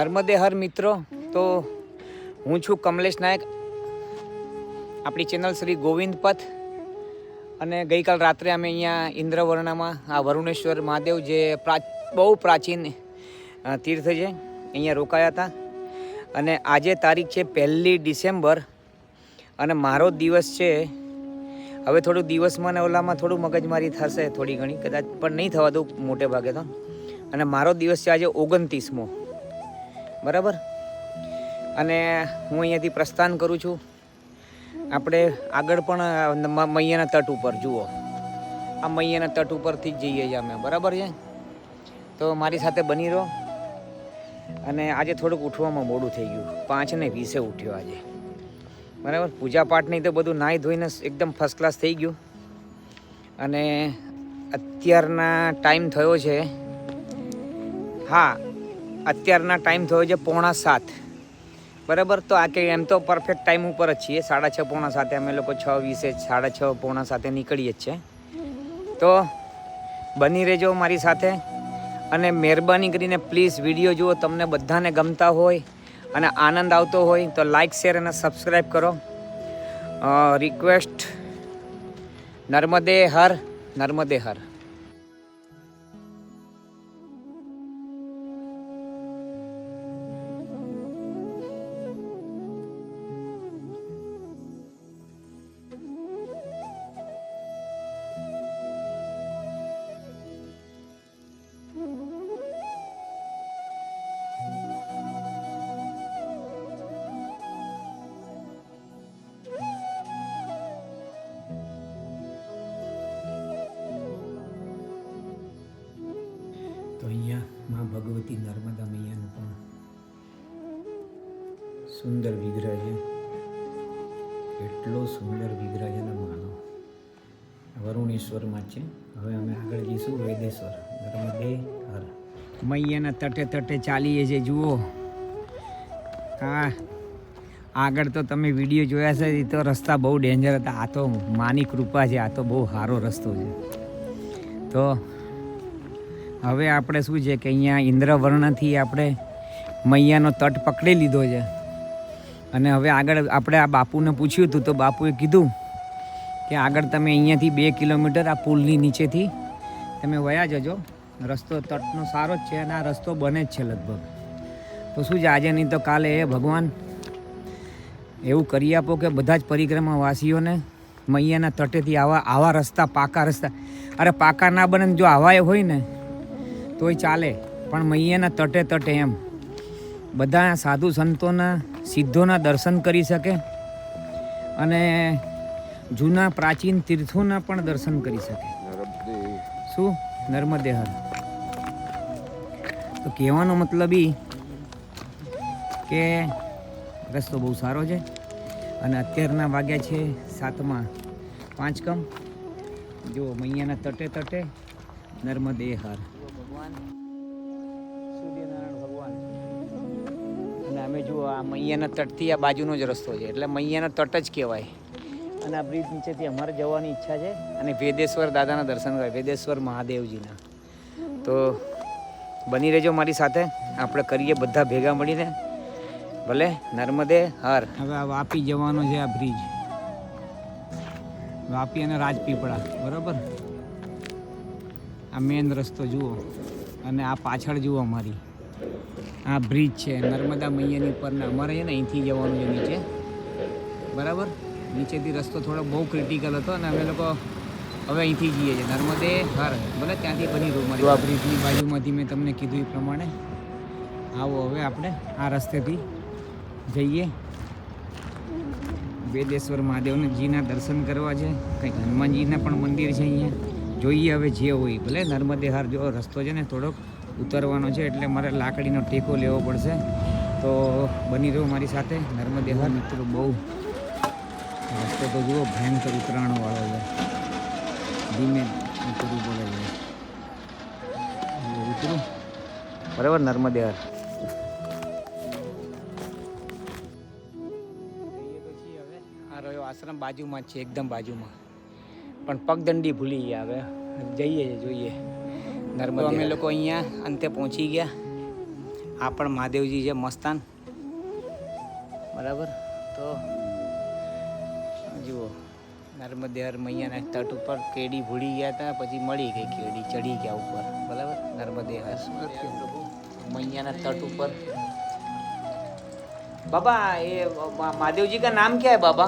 નર્મદે હર મિત્રો, તો હું છું કમલેશ નાયક, આપણી ચેનલ શ્રી ગોવિંદ પથ. અને ગઈકાલ રાત્રે અમે અહીંયા ઇન્દ્રવર્ણામાં આ વરુણેશ્વર મહાદેવ જે બહુ પ્રાચીન તીર્થ છે, અહીંયા રોકાયા હતા. અને આજે તારીખ છે 1 ડિસેમ્બર અને મારો દિવસ છે. હવે થોડું દિવસમાં ને ઓલામાં થોડું મગજમારી થશે થોડી ઘણી, કદાચ પણ નહીં થવા દઉં મોટે ભાગે તો. અને મારો દિવસ છે આજે 29મો, બરાબર. અને હું અહીંયાથી પ્રસ્થાન કરું છું. આપણે આગળ પણ મૈયાના તટ ઉપર જુઓ, આ મૈયાના તટ ઉપરથી જ જઈએ છીએ અમે, બરાબર છે. તો મારી સાથે બની રહો. અને આજે થોડુંક ઉઠવામાં મોડું થઈ ગયું, 5:20 ઉઠ્યો આજે, બરાબર. પૂજા પાઠ નહીં તો બધું નાહી ધોઈને એકદમ ફર્સ્ટ ક્લાસ થઈ ગયું. અને અત્યારના ટાઈમ થયો છે, અત્યારના ટાઈમ થયો છે 6:45, બરાબર. તો આ કે એમ તો પરફેક્ટ ટાઈમ ઉપર જ છીએ, 6:30 પોણા 7 અમે લોકો 6:20 6:30 પોણા 7 નીકળીએ જ છે. તો બની રહેજો મારી સાથે. અને મહેરબાની કરીને પ્લીઝ વિડીયો જુઓ, તમને બધાને ગમતા હોય અને આનંદ આવતો હોય તો લાઇક, શેર અને સબસ્ક્રાઈબ કરો. રિક્વેસ્ટ, નર્મદે હર, નર્મદે હર. તો અહીંયા મા ભગવતી નર્મદા મૈયાનું પણ સુંદર વિગ્રહ છે. એટલો સુંદર વિગ્રહ છે ને માનો, વરુણેશ્વરમાં જ છે. હવે અમે આગળ જઈશું વેદેશ્વર. નર્મદે હર. મૈયાના તટે તટે ચાલીએ છીએ, જુઓ. હા, આગળ તો તમે વિડીયો જોયા છે, એ તો રસ્તા બહુ ડેન્જર હતા. આ તો માની કૃપા છે, આ તો બહુ સારો રસ્તો છે. તો હવે આપણે શું છે કે અહીંયા ઇન્દ્રવર્ણથી આપણે મૈયાનો તટ પકડી લીધો છે. અને હવે આગળ આપણે આ બાપુને પૂછ્યું હતું, તો બાપુએ કીધું કે આગળ તમે અહીંયાથી 2 કિલોમીટર આ પુલની નીચેથી તમે વયા જજો. રસ્તો તટનો સારો જ છે અને આ રસ્તો બને જ છે લગભગ. તો શું છે, આજે નહીં તો કાલે એ ભગવાન એવું કરી આપો કે બધા જ પરિક્રમાવાસીઓને મૈયાના તટેથી આવા રસ્તા, પાકા રસ્તા, અરે પાકા ના બને જો આવા એ હોય ને તોય ચાલે, પણ મૈયાના તટે તટે એમ બધા સાધુ સંતોના, સિદ્ધોના દર્શન કરી શકે અને જૂના પ્રાચીન તીર્થોના પણ દર્શન કરી શકે. શું નર્મદે હર. તો કહેવાનો મતલબ એ કે રસ્તો બહુ સારો છે. અને અત્યારના વાગ્યા છે 7:05. જો મૈયાના તટે તટે નર્મદે હર. ભગવાન સૂર્યનારાયણ ભગવાન. અને અમે જુઓ આ મૈયાના તટથી આ બાજુનો જ રસ્તો છે, એટલે મૈયાના તટ જ કહેવાય. અને આ બ્રિજ નીચેથી અમારે જવાની ઈચ્છા છે અને વેદેશ્વર દાદાના દર્શન કરે, વેદેશ્વર મહાદેવજીના. તો બની રહેજો મારી સાથે, આપણે કરીએ બધા ભેગા મળીને. ભલે. નર્મદે હર. હવે આ વાપી જવાનો છે, આ બ્રિજ વાપી અને રાજપીપળા, બરાબર. આ મેન રસ્તો જુઓ. અને આ પાછળ જુઓ અમારી આ બ્રિજ છે નર્મદા મૈયાની ઉપરના. અમારે છે ને અહીંથી જવાનું છે નીચે, બરાબર. નીચેથી રસ્તો થોડો બહુ ક્રિટિકલ હતો અને અમે લોકો હવે અહીંથી જઈએ છીએ નર્મદે હર. ભલે ત્યાંથી બની રહ્યું મારી. આ બ્રિજની બાજુમાંથી મેં તમને કીધું એ પ્રમાણે આવો. હવે આપણે આ રસ્તેથી જઈએ. વેદેશ્વર મહાદેવજીના દર્શન કરવા છે. કંઈક હનુમાનજીના પણ મંદિર છે અહીંયા. જોઈએ હવે જે હોય. ભલે નર્મદે હર. જો રસ્તો છે ને થોડોક ઉતરવાનો છે, એટલે મારે લાકડીનો ટેકો લેવો પડશે. તો બની રહ્યો મારી સાથે. નર્મદે હર. મિત્રો બહુ રસ્તો તો જુઓ, ભયંકર ઉતરાણવાળો છે. ધીમે ઉતરવું પડે છે. ઉતરું, બરાબર. નર્મદે હર. આશ્રમ બાજુમાં જ છે, એકદમ બાજુમાં, પણ પગદંડી ભૂલી ગયા. હવે જઈએ જોઈએ નર્મદે. અમે લોકો અહીંયા અંતે પહોંચી ગયા. આ પણ મહાદેવજી છે મસ્તાન, બરાબર. તો જુઓ નર્મદે હર મૈયાના તટ ઉપર કેડી ભૂલી ગયા હતા, પછી મળી ગઈ કેડી, ચડી ગયા ઉપર, બરાબર. નર્મદે હર મૈયાના તટ ઉપર. बाबा ये महादेव जी का नाम क्या है बाबा?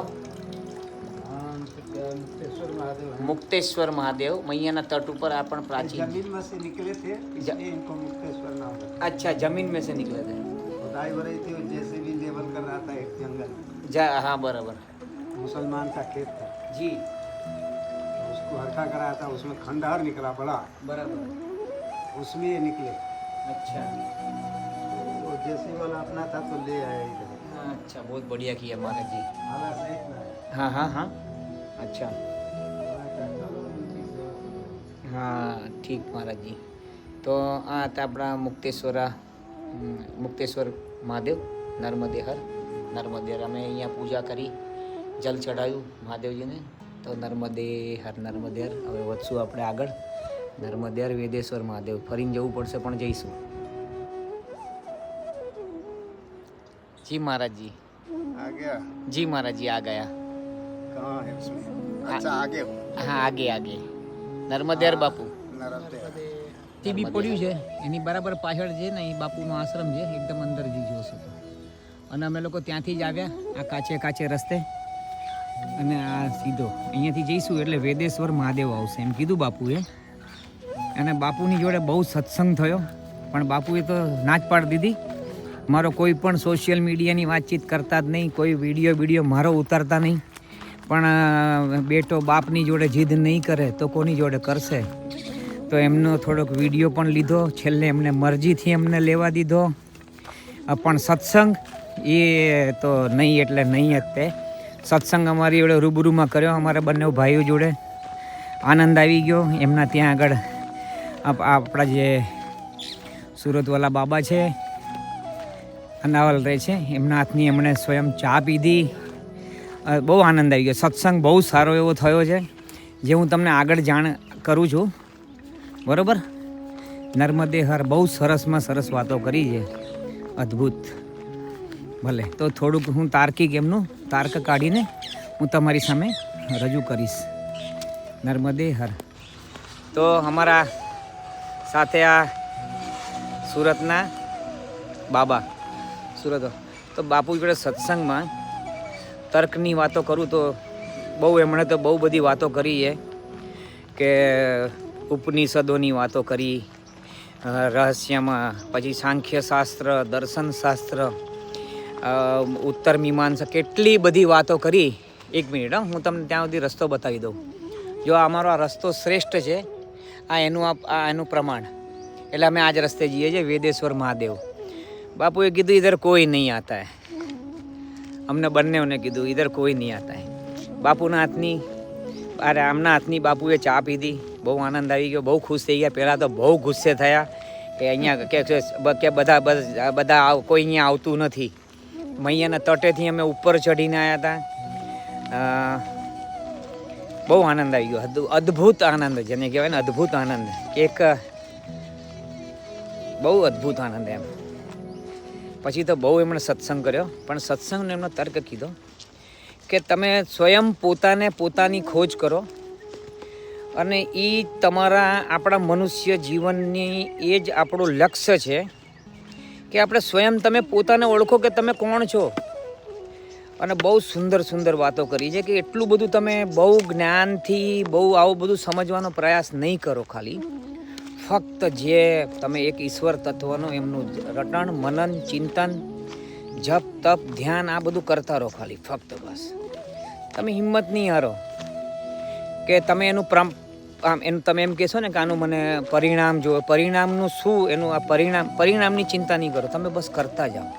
मुक्तेश्वर महादेव मैयाना तट ऊपर आपण प्राचीन जमीन में से निकले थे, इसलिए इनको मुक्तेश्वर नाम है। अच्छा, जमीन में से निकले थे, खुदाई हो रही थी, जैसे भी लेवल कर रहा था एक जंगल। हाँ बराबर, मुसलमान का खेत था जी, उसको हल्का कराया था, उसमें खंडहर निकला बड़ा, बराबर, उसमें ये निकले। अच्छा, वो जैसे वाला अपना था तो ले आया इधर। अच्छा, बहुत बढ़िया किया महाराज जी। हाला सहित ना है। हाँ हाँ हाँ, अच्छा, हाँ ठीक महाराज जी. તો આ હતા આપણા મુક્તેશ્વર મહાદેવ નર્મદે હર. નર્મદે હર અમે અહીંયા પૂજા કરી, જલ ચડાવ્યું મહાદેવજીને. તો નર્મદે હર નર્મદે હર. હવે વધશું આપણે આગળ. નર્મદે હર વેદેશ્વર મહાદેવ ફરીને જવું પડશે પણ જઈશું. जी महाराज जी आ गया जी महाराज जी आ गया. कहाँ है उसमें? अच्छा आगे हो। हाँ आगे आगे નર્મદેર બાપુ नर्मदे તે બી પડ્યું છે એની બરાબર પાછળ છે ને એ બાપુનો આશ્રમ છે, એકદમ અંદર જઈ જોશો તો. અને અમે લોકો ત્યાંથી જ આવ્યા આ કાચે કાચે રસ્તે, અને આ સીધો અહીંયાથી જઈશું એટલે વેદેશ્વર મહાદેવ આવશે એમ કીધું બાપુએ. અને બાપુની જોડે બહુ સત્સંગ થયો, પણ બાપુએ તો ના જ પાડી દીધી. મારો કોઈ પણ સોશિયલ મીડિયાની વાતચીત કરતા જ નહીં, કોઈ વિડીયો મારો ઉતારતા નહીં. પણ બેટો બાપની જોડે જીદ નહીં કરે તો કોની જોડે કરશે? તો એમનો થોડોક વિડીયો પણ લીધો, છેલ્લે એમને મરજીથી એમને લેવા દીધો. પણ સત્સંગ એ તો નહીં એટલે નહીં જ તે. સત્સંગ અમારી જોડે રૂબરૂમાં કર્યો, અમારા બંને ભાઈઓ જોડે. આનંદ આવી ગયો. એમના ત્યાં આગળ આપણા જે સુરતવાલા બાબા છે, અનાવલ રહે છે, એમના હાથની એમણે સ્વયં ચા પીધી. બહુ આનંદ આવી ગયો. સત્સંગ બહુ સારો એવો થયો છે, જે હું તમને આગળ જાણ કરું છું, બરાબર. નર્મદે હર બહુ સરસમાં સરસ વાતો કરી છે, અદ્ભુત. ભલે તો થોડુંક હું તાર્કિક એમનું તાર્ક કાઢીને હું તમારી સામે રજૂ કરીશ. નર્મદે હર. તો અમારા સાથે આ સુરતના બાબા, સુરત. તો બાપુ જોડે સત્સંગમાં તર્કની વાતો કરું તો એમણે તો બહુ બધી વાતો કરી છે, કે ઉપનિષદોની વાતો કરી, રહસ્યમાં, પછી સાંખ્યશાસ્ત્ર, દર્શનશાસ્ત્ર, ઉત્તર મીમાંસા, કેટલી બધી વાતો કરી. એક મિનિટ, હું તમને ત્યાં સુધી રસ્તો બતાવી દઉં. જો અમારો આ રસ્તો શ્રેષ્ઠ છે, આ એનું પ્રમાણ. એટલે અમે આ જ રસ્તે જઈએ છીએ, વેદેશ્વર મહાદેવ. બાપુએ કીધું ઇધર કોઈ નહીં આતા હે. અમને બંનેઓને કીધું ઇધર કોઈ નહીં આતા હે. બાપુના હાથની આમના હાથની બાપુએ ચા પીધી. બહુ આનંદ આવી ગયો, બહુ ખુશ થઈ ગયા. પહેલાં તો બહુ ગુસ્સે થયા કે અહીંયા કે બધા કોઈ અહીંયા આવતું નથી. મૈયાના તટેથી અમે ઉપર ચડીને આવ્યા હતા. બહુ આનંદ આવી ગયો, અદ્ભુત આનંદ, જેને કહેવાય ને અદ્ભુત આનંદ. એક બહુ અદ્ભુત આનંદ એમ. પછી તો બહુ એમણે સત્સંગ કર્યો, પણ સત્સંગનો એમનો તર્ક કીધો કે તમે સ્વયં પોતાની ખોજ કરો, અને એ તમારા આપણા મનુષ્ય જીવનની એ જ આપણું લક્ષ્ય છે, કે આપણે સ્વયં તમે પોતાને ઓળખો કે તમે કોણ છો. અને બહુ સુંદર વાતો કરી છે, કે એટલું બધું તમે બહુ જ્ઞાનથી આવું બધું સમજવાનો પ્રયાસ નહીં કરો. ખાલી ફક્ત જે તમે એક ઈશ્વર તત્વનું એમનું રટણ, મનન, ચિંતન, જપ, તપ, ધ્યાન, આ બધું કરતા રહો ખાલી, ફક્ત બસ. તમે હિંમત નહીં હારો કે તમે એનું તમે એમ કહેશો ને કે આનું મને પરિણામ જો, પરિણામનું શું, એનું આ પરિણામની ચિંતા નહીં કરો. તમે બસ કરતા જાઓ.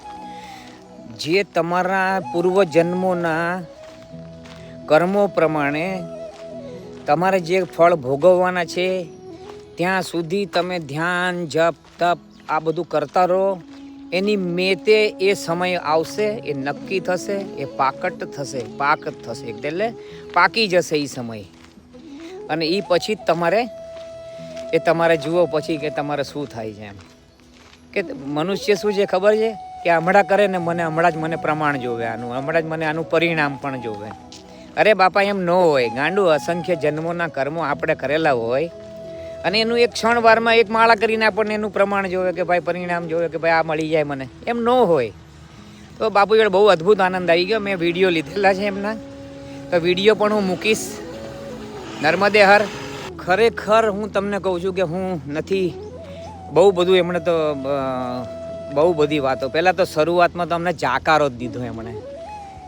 જે તમારા પૂર્વજન્મોના કર્મો પ્રમાણે તમારે જે ફળ ભોગવવાના છે, ત્યાં સુધી તમે ધ્યાન, જપ, તપ આ બધું કરતા રહો. એની મેતે એ સમય આવશે, એ નક્કી થશે, એ પાક થશે, એટલે પાકી જશે એ સમય. અને એ પછી તમારે જુઓ પછી કે તમારે શું થાય છે એમ, કે મનુષ્ય શું છે ખબર છે કે હમણાં કરે ને હમણાં જ મને પ્રમાણ જોવે આનું, હમણાં જ મને આનું પરિણામ પણ જોવે. અરે બાપા એમ ન હોય. ગાંડું અસંખ્ય જન્મોના કર્મો આપણે કરેલા હોય અને એનું એક ક્ષણવારમાં એક માળા કરીને આપણને એનું પ્રમાણ જોવે કે ભાઈ પરિણામ જોવે કે ભાઈ આ મળી જાય મને, એમ ન હોય. તો બાપુ જોડે બહુ અદ્ભુત આનંદ આવી ગયો. મેં વિડીયો લીધેલા છે એમના, તો વિડીયો પણ હું મૂકીશ. નર્મદે હર. ખરેખર હું તમને કહું છું કે હું નથી બહુ બધું એમણે તો બહુ બધી વાતો, પહેલાં તો શરૂઆતમાં તો અમને જાકારો જ દીધો એમણે.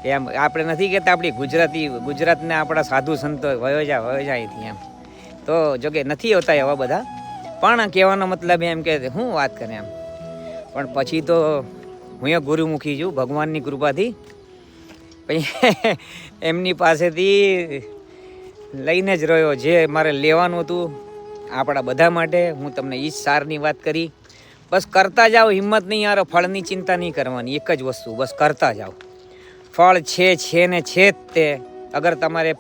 એમ આપણે નથી કહેતા આપણી ગુજરાતને આપણા સાધુ સંતો વયો જાય અહીંથી એમ. તો જોકે નથી હોતા એવા બધા, પણ કહેવાનો મતલબ એમ કે હું વાત કરે એમ. પણ પછી તો હું એ ગુરુમુખી છું ભગવાનની કૃપાથી. પછી એમની પાસેથી લઈને જ રહ્યો જે મારે લેવાનું હતું આપણા બધા માટે. હું તમને એ જ સારની વાત કરી. બસ કરતા જાઓ, હિંમત નહીં હારો, ફળની ચિંતા નહીં કરવાની. એક જ વસ્તુ, બસ કરતા જાઓ. ફળ છે ને છે જ તે. અગર તમારે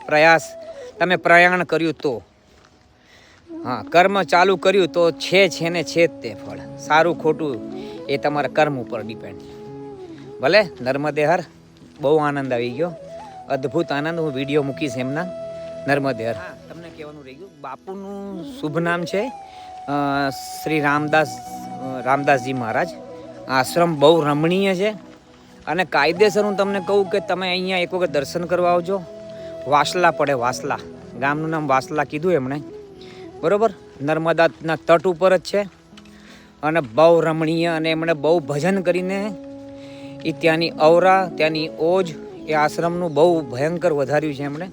તમે પ્રયાણ કર્યું તો, હા કર્મ ચાલુ કર્યું તો છે ને છે જ તે ફળ. સારું ખોટું એ તમારા કર્મ ઉપર ડિપેન્ડ. ભલે નર્મદે હર. બહુ આનંદ આવી ગયો, અદ્ભુત આનંદ. હું વિડીયો મૂકીશ એમના નર્મદે હર. તમને કહેવાનું રહી ગયું, બાપુનું શુભ નામ છે શ્રી રામદાસજી મહારાજ. આશ્રમ બહુ રમણીય છે અને કાયદેસર હું તમને કહું કે તમે અહીંયા એક વખત દર્શન કરવા આવજો. વાસલા પડે, વાસલા ગામનું નામ વાસલા કીધું એમણે, બરાબર. નર્મદાના તટ ઉપર જ છે અને બહુ રમણીય. અને એમણે બહુ ભજન કરીને એ ત્યાંની ઔરા, ત્યાંની ઓજ, એ આશ્રમનું બહુ ભયંકર વધાર્યું છે એમણે.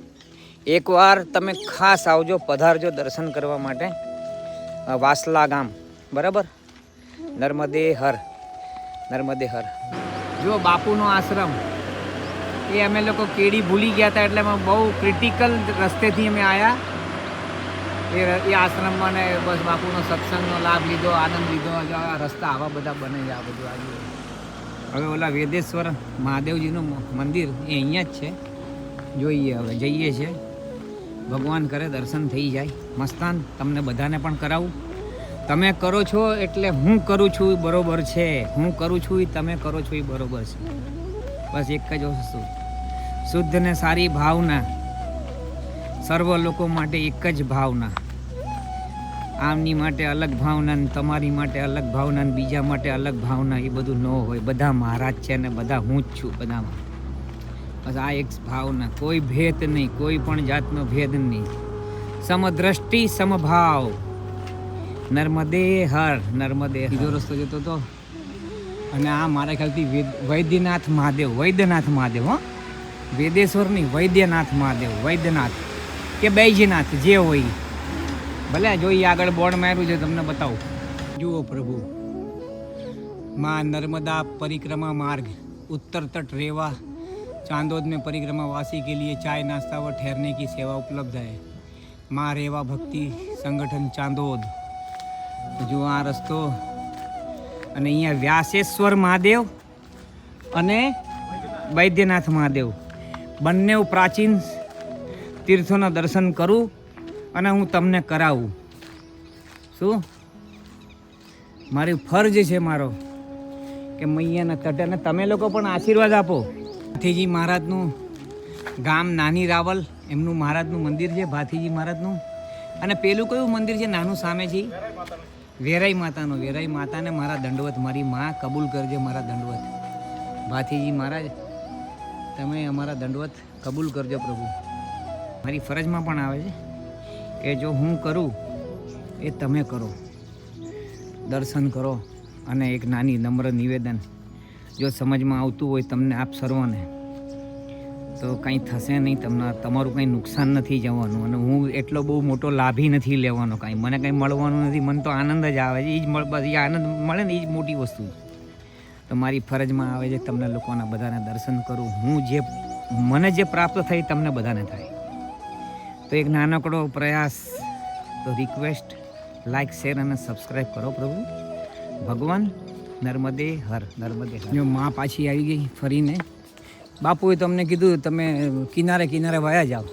એકવાર તમે ખાસ આવજો, પધારજો દર્શન કરવા માટે વાસલા ગામ, બરાબર. નર્મદે હર, નર્મદે હર. જો બાપુનો આશ્રમ એ અમે લોકો કેડી ભૂલી ગયા હતા, એટલે અમે બહુ ક્રિટિકલ રસ્તેથી અમે આવ્યા એ આશ્રમમાં ને બસ બાપુનો સત્સંગનો લાભ લીધો, આનંદ લીધો. આ રસ્તા આવા બધા બને છે, આ બધું આવ્યું. હવે ઓલા વેદેશ્વર મહાદેવજીનું મંદિર એ અહીંયા જ છે. જોઈએ હવે જઈએ છીએ, ભગવાન કરે દર્શન થઈ જાય. મસ્તાન તમને બધાને પણ કરાવું. તમે કરો છો એટલે હું કરું છું એ બરોબર છે, હું કરું છું એ તમે કરો છો એ બરોબર છે. બસ એક જ વસ્તુ, શુદ્ધ ને સારી ભાવના, સર્વ લોકો માટે એક જ ભાવના. આમની માટે અલગ ભાવના ને તમારી માટે અલગ ભાવના ને બીજા માટે અલગ ભાવના, એ બધું ન હોય. બધા મહારાજ છે ને બધા હું જ છું બધામાં. બસ આ એક ભાવના, કોઈ ભેદ નહીં, કોઈ પણ જાતનો ભેદ નહીં. સમદ્રષ્ટિ સમભાવ. નર્મદે હર, નર્મદે. બીજો રસ્તો જતો હતો અને આ મારા ખ્યાલથી વૈદ્યનાથ મહાદેવ, હો, વેદેશ્વર નહીં, વૈદ્યનાથ મહાદેવ, વૈદ્યનાથ કે બૈજનાથ જે હોય. ભલે જોઈએ આગળ બોર્ડ માર્યું છે, તમને બતાવું. જુઓ પ્રભુ, માં नर्मदा परिक्रमा मार्ग उत्तर तट रेवा चांदोद में परिक्रमा वासी के लिए चाय नाश्ता व ठहरने की सेवा उपलब्ध है. माँ रेवा भक्ति संगठन चांदोद. जो આ રસ્તો અને અહીંયા વ્યાસેશ્વર મહાદેવ અને વૈદ્યનાથ મહાદેવ બંને પ્રાચીન તીર્થોના દર્શન કરું અને હું તમને કરાવું. શું મારી ફરજ છે મારો કે મૈયાના તટે. અને તમે લોકો પણ આશીર્વાદ આપો. ભાથીજી મહારાજનું ગામ નાની રાવલ, એમનું મહારાજનું મંદિર છે ભાથીજી મહારાજનું. અને પેલું કયું મંદિર છે નાનું સામે છે? વેરાઈ માતાનું. વેરાઈ માતાને મારા દંડવત, મારી માં કબૂલ કરજે મારા દંડવત. ભાથીજી મહારાજ તમે અમારા દંડવત કબૂલ કરજો પ્રભુ. મારી ફરજમાં પણ આવે છે કે જો હું કરું એ તમે કરો, દર્શન કરો. અને એક નાની નમ્ર નિવેદન, જો સમજમાં આવતું હોય તમને આપ સર્વને, તો કંઈ થશે નહીં, તમારું કંઈ નુકસાન નથી જવાનું. અને હું એટલો બહુ મોટો લાભી નથી લેવાનો, કાંઈ મને કંઈ મળવાનું નથી. મને તો આનંદ જ આવે છે. એ જ બસ એ આનંદ મળે ને એ જ મોટી વસ્તુ. તો મારી ફરજમાં આવે છે તમને લોકોના બધાને દર્શન કરું. મને જે પ્રાપ્ત થાય તમને બધાને થાય. તો એક નાનકડો પ્રયાસ, તો રિક્વેસ્ટ, લાઈક, શેર અને સબસ્ક્રાઈબ કરો પ્રભુ. ભગવાન નર્મદે હર, નર્મદે હર. જો માં પાછી આવી ગઈ ફરીને. બાપુએ તમને કીધું તમે કિનારે વયા જાઓ,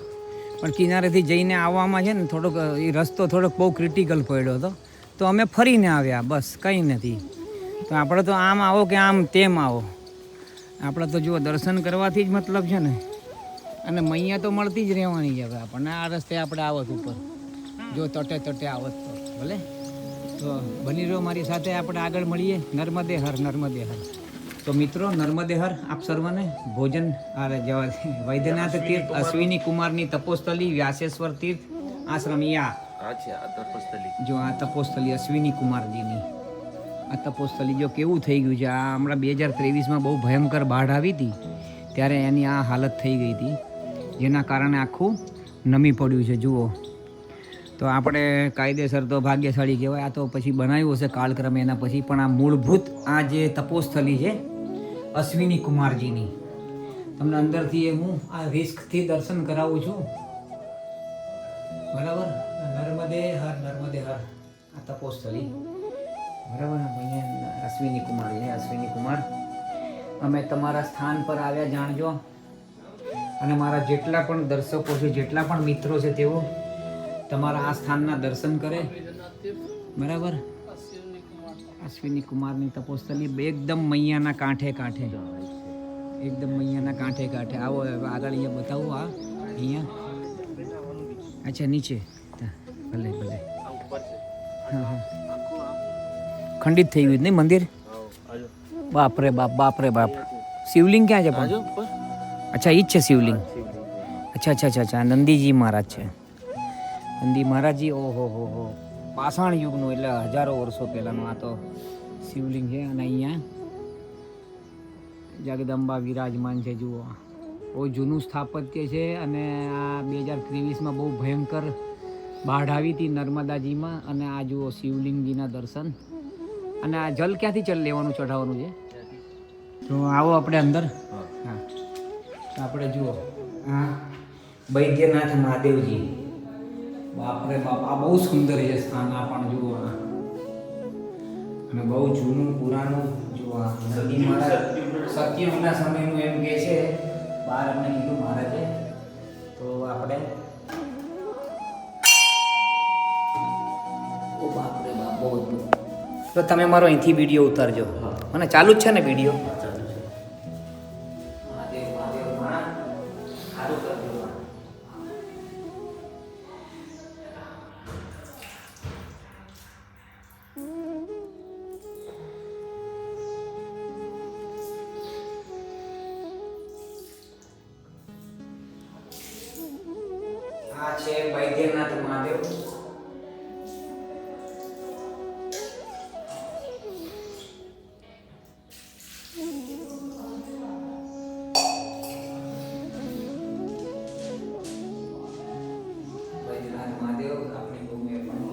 પણ કિનારેથી જઈને આવવામાં છે ને થોડોક એ રસ્તો થોડોક બહુ ક્રિટિકલ પડ્યો હતો, તો અમે ફરીને આવ્યા. બસ કંઈ નથી. તો આપણે તો આમ આવો કે આમ તેમ આવો, આપણે તો જુઓ દર્શન કરવાથી જ મતલબ છે ને. અને મૈયા તો મળતી જ રહેવાની છે હવે આપણને. આ રસ્તે આપણે આવત ઉપર જો તટે આવત તો ભલે. તો બની રહ્યો મારી સાથે, આપણે આગળ મળીએ. નર્મદે હર, નર્મદે હર. તો મિત્રો, નર્મદે હર આપ સર્વને. ભોજન વૈદ્યનાથ તીર્થ, અશ્વિની કુમારની તપોસ્થલી, વ્યાસેશ્વર તીર્થ આશ્રમ. જો આ તપોસ્થલી અશ્વિની કુમારજીની આ તપોસ્થલી જો કેવું થઈ ગયું છે. આ હમણાં 2023માં બહુ ભયંકર બાઢ આવી હતી, ત્યારે એની આ હાલત થઈ ગઈ હતી, જેના કારણે આખું નમી પડ્યું છે. જુઓ તો આપણે કાયદેસર તો ભાગ્યશાળી કહેવાય. આ તો પછી બનાવ્યું હશે કાળક્રમે એના પછી, પણ આ મૂળભૂત આ જે તપોસ્થલી છે અશ્વિની કુમારજીની, તમને અંદરથી હું આ રિસ્કથી દર્શન કરાવું છું. બરાબર. નર્મદે હર, નર્મદે હર આ તપોસ્થલી. બરાબર. અહીંયા અશ્વિની કુમાર છે. અશ્વિની કુમાર, અમે તમારા સ્થાન પર આવ્યા જાણજો. અને મારા જેટલા પણ દર્શકો છે, જેટલા પણ મિત્રો છે, તેઓ તમારા આ સ્થાનના દર્શન કરે. બરાબર. અશ્વિની કુમારની તપોસ્થલી એકદમ મૈયાના કાંઠે કાંઠે, એકદમ મૈયાના કાંઠે કાંઠે. આવો આગળ અહીંયા બતાવું. આ અહીંયા, અચ્છા નીચે, ભલે ભલે. હા હા, ખંડિત થઈ ગયું નહીં મંદિર? બાપરે બાપ, બાપરે બાપ. શિવલિંગ ક્યાં છે પણ? અચ્છા ઈ જ છે શિવલિંગ. અચ્છા અચ્છા અચ્છા અચ્છા, નંદીજી મહારાજ છે. નંદી મહારાજજી, ઓહો હો હો, પાષાણ યુગનું, એટલે હજારો વર્ષો પહેલાંનું આ તો શિવલિંગ છે. અને અહીંયા જગદંબા વિરાજમાન છે. જુઓ, બહુ જૂનું સ્થાપત્ય છે. અને આ 2023માં બહુ ભયંકર બાઢ આવી હતી નર્મદાજીમાં. અને આ જુઓ શિવલિંગજીના દર્શન. અને આ જલ ક્યાંથી લેવાનું, ચઢાવવાનું છે? તો આવો આપણે અંદર. હા, તો આપણે જુઓ આ વૈદ્યનાથ મહાદેવજી. બાપરે બાપ, આ બહુ સુંદર છે સ્થાન. આ પણ જુઓ, અને બહુ જૂનું પુરાણું. જુઓ આ નદી મહારાજ સત્યુગના સમયનું એમ કહે છે. બહાર અમને કીધું મહારાજે. તો આપણે ઓ બાપરે બાપ, બહુ. તો તમે મારો અહીંથી વિડીયો ઉતારજો. મને ચાલુ જ છે ને વિડીયો? આ છે વૈદ્યનાથ મહાદેવ. વૈદ્યનાથ મહાદેવ આપણી ભૂમિ પણ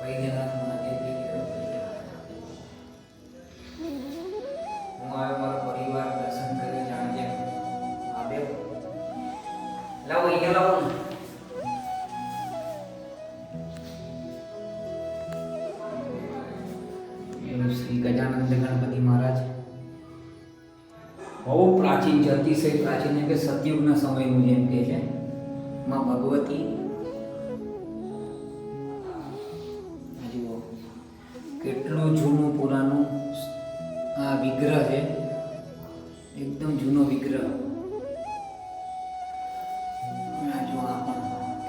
વૈદ્યનાથ મહાદેવ. હું આવ્યો મારો પરિવાર દર્શન કરી જાણજે. મહાદેવ લાવો, અહીંયા લાવો ને. શ્રી ગજાનંદ ગણપતિ મહારાજ બહુ પ્રાચીન છે, અતિશય પ્રાચીન, કે સતયુગના સમયનું જેમ કે છે. માં ભગવતી જુઓ કેટલું જૂનું પુરાનું આ વિગ્રહ છે. એકદમ જૂનો વિગ્રહ.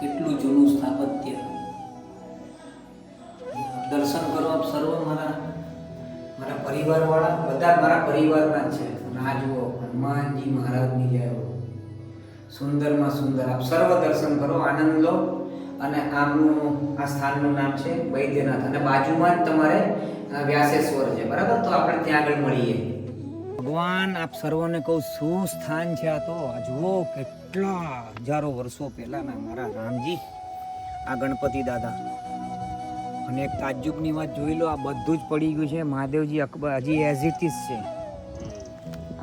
કેટલું જૂનું સ્થાપત્ય. દર્શન કરો આપ સર્વ. મારા પરિવારવાળા બધા મારા પરિવારના જ છે. અને આ જુઓ હનુમાનજી મહારાજની જય હો. સુંદરમાં સુંદર. આપ સર્વ દર્શન કરો, આનંદ લો. અને આમનું આ સ્થાનનું નામ છે વૈદ્યનાથ. અને બાજુમાં જ તમારે વ્યાસેશ્વર છે. બરાબર. તો આપણે ત્યાં આગળ મળીએ. ભગવાન આપ સર્વને કહું, શું સ્થાન છે આ તો. આ જુઓ કેટલા હજારો વર્ષો પહેલાના મારા રામજી, આ ગણપતિ દાદા. અને એક તાજ્જુબની વાત જોઈ લો, આ બધું જ પડી ગયું છે. મહાદેવજી હજી એઝ ઇટ ઇઝ છે.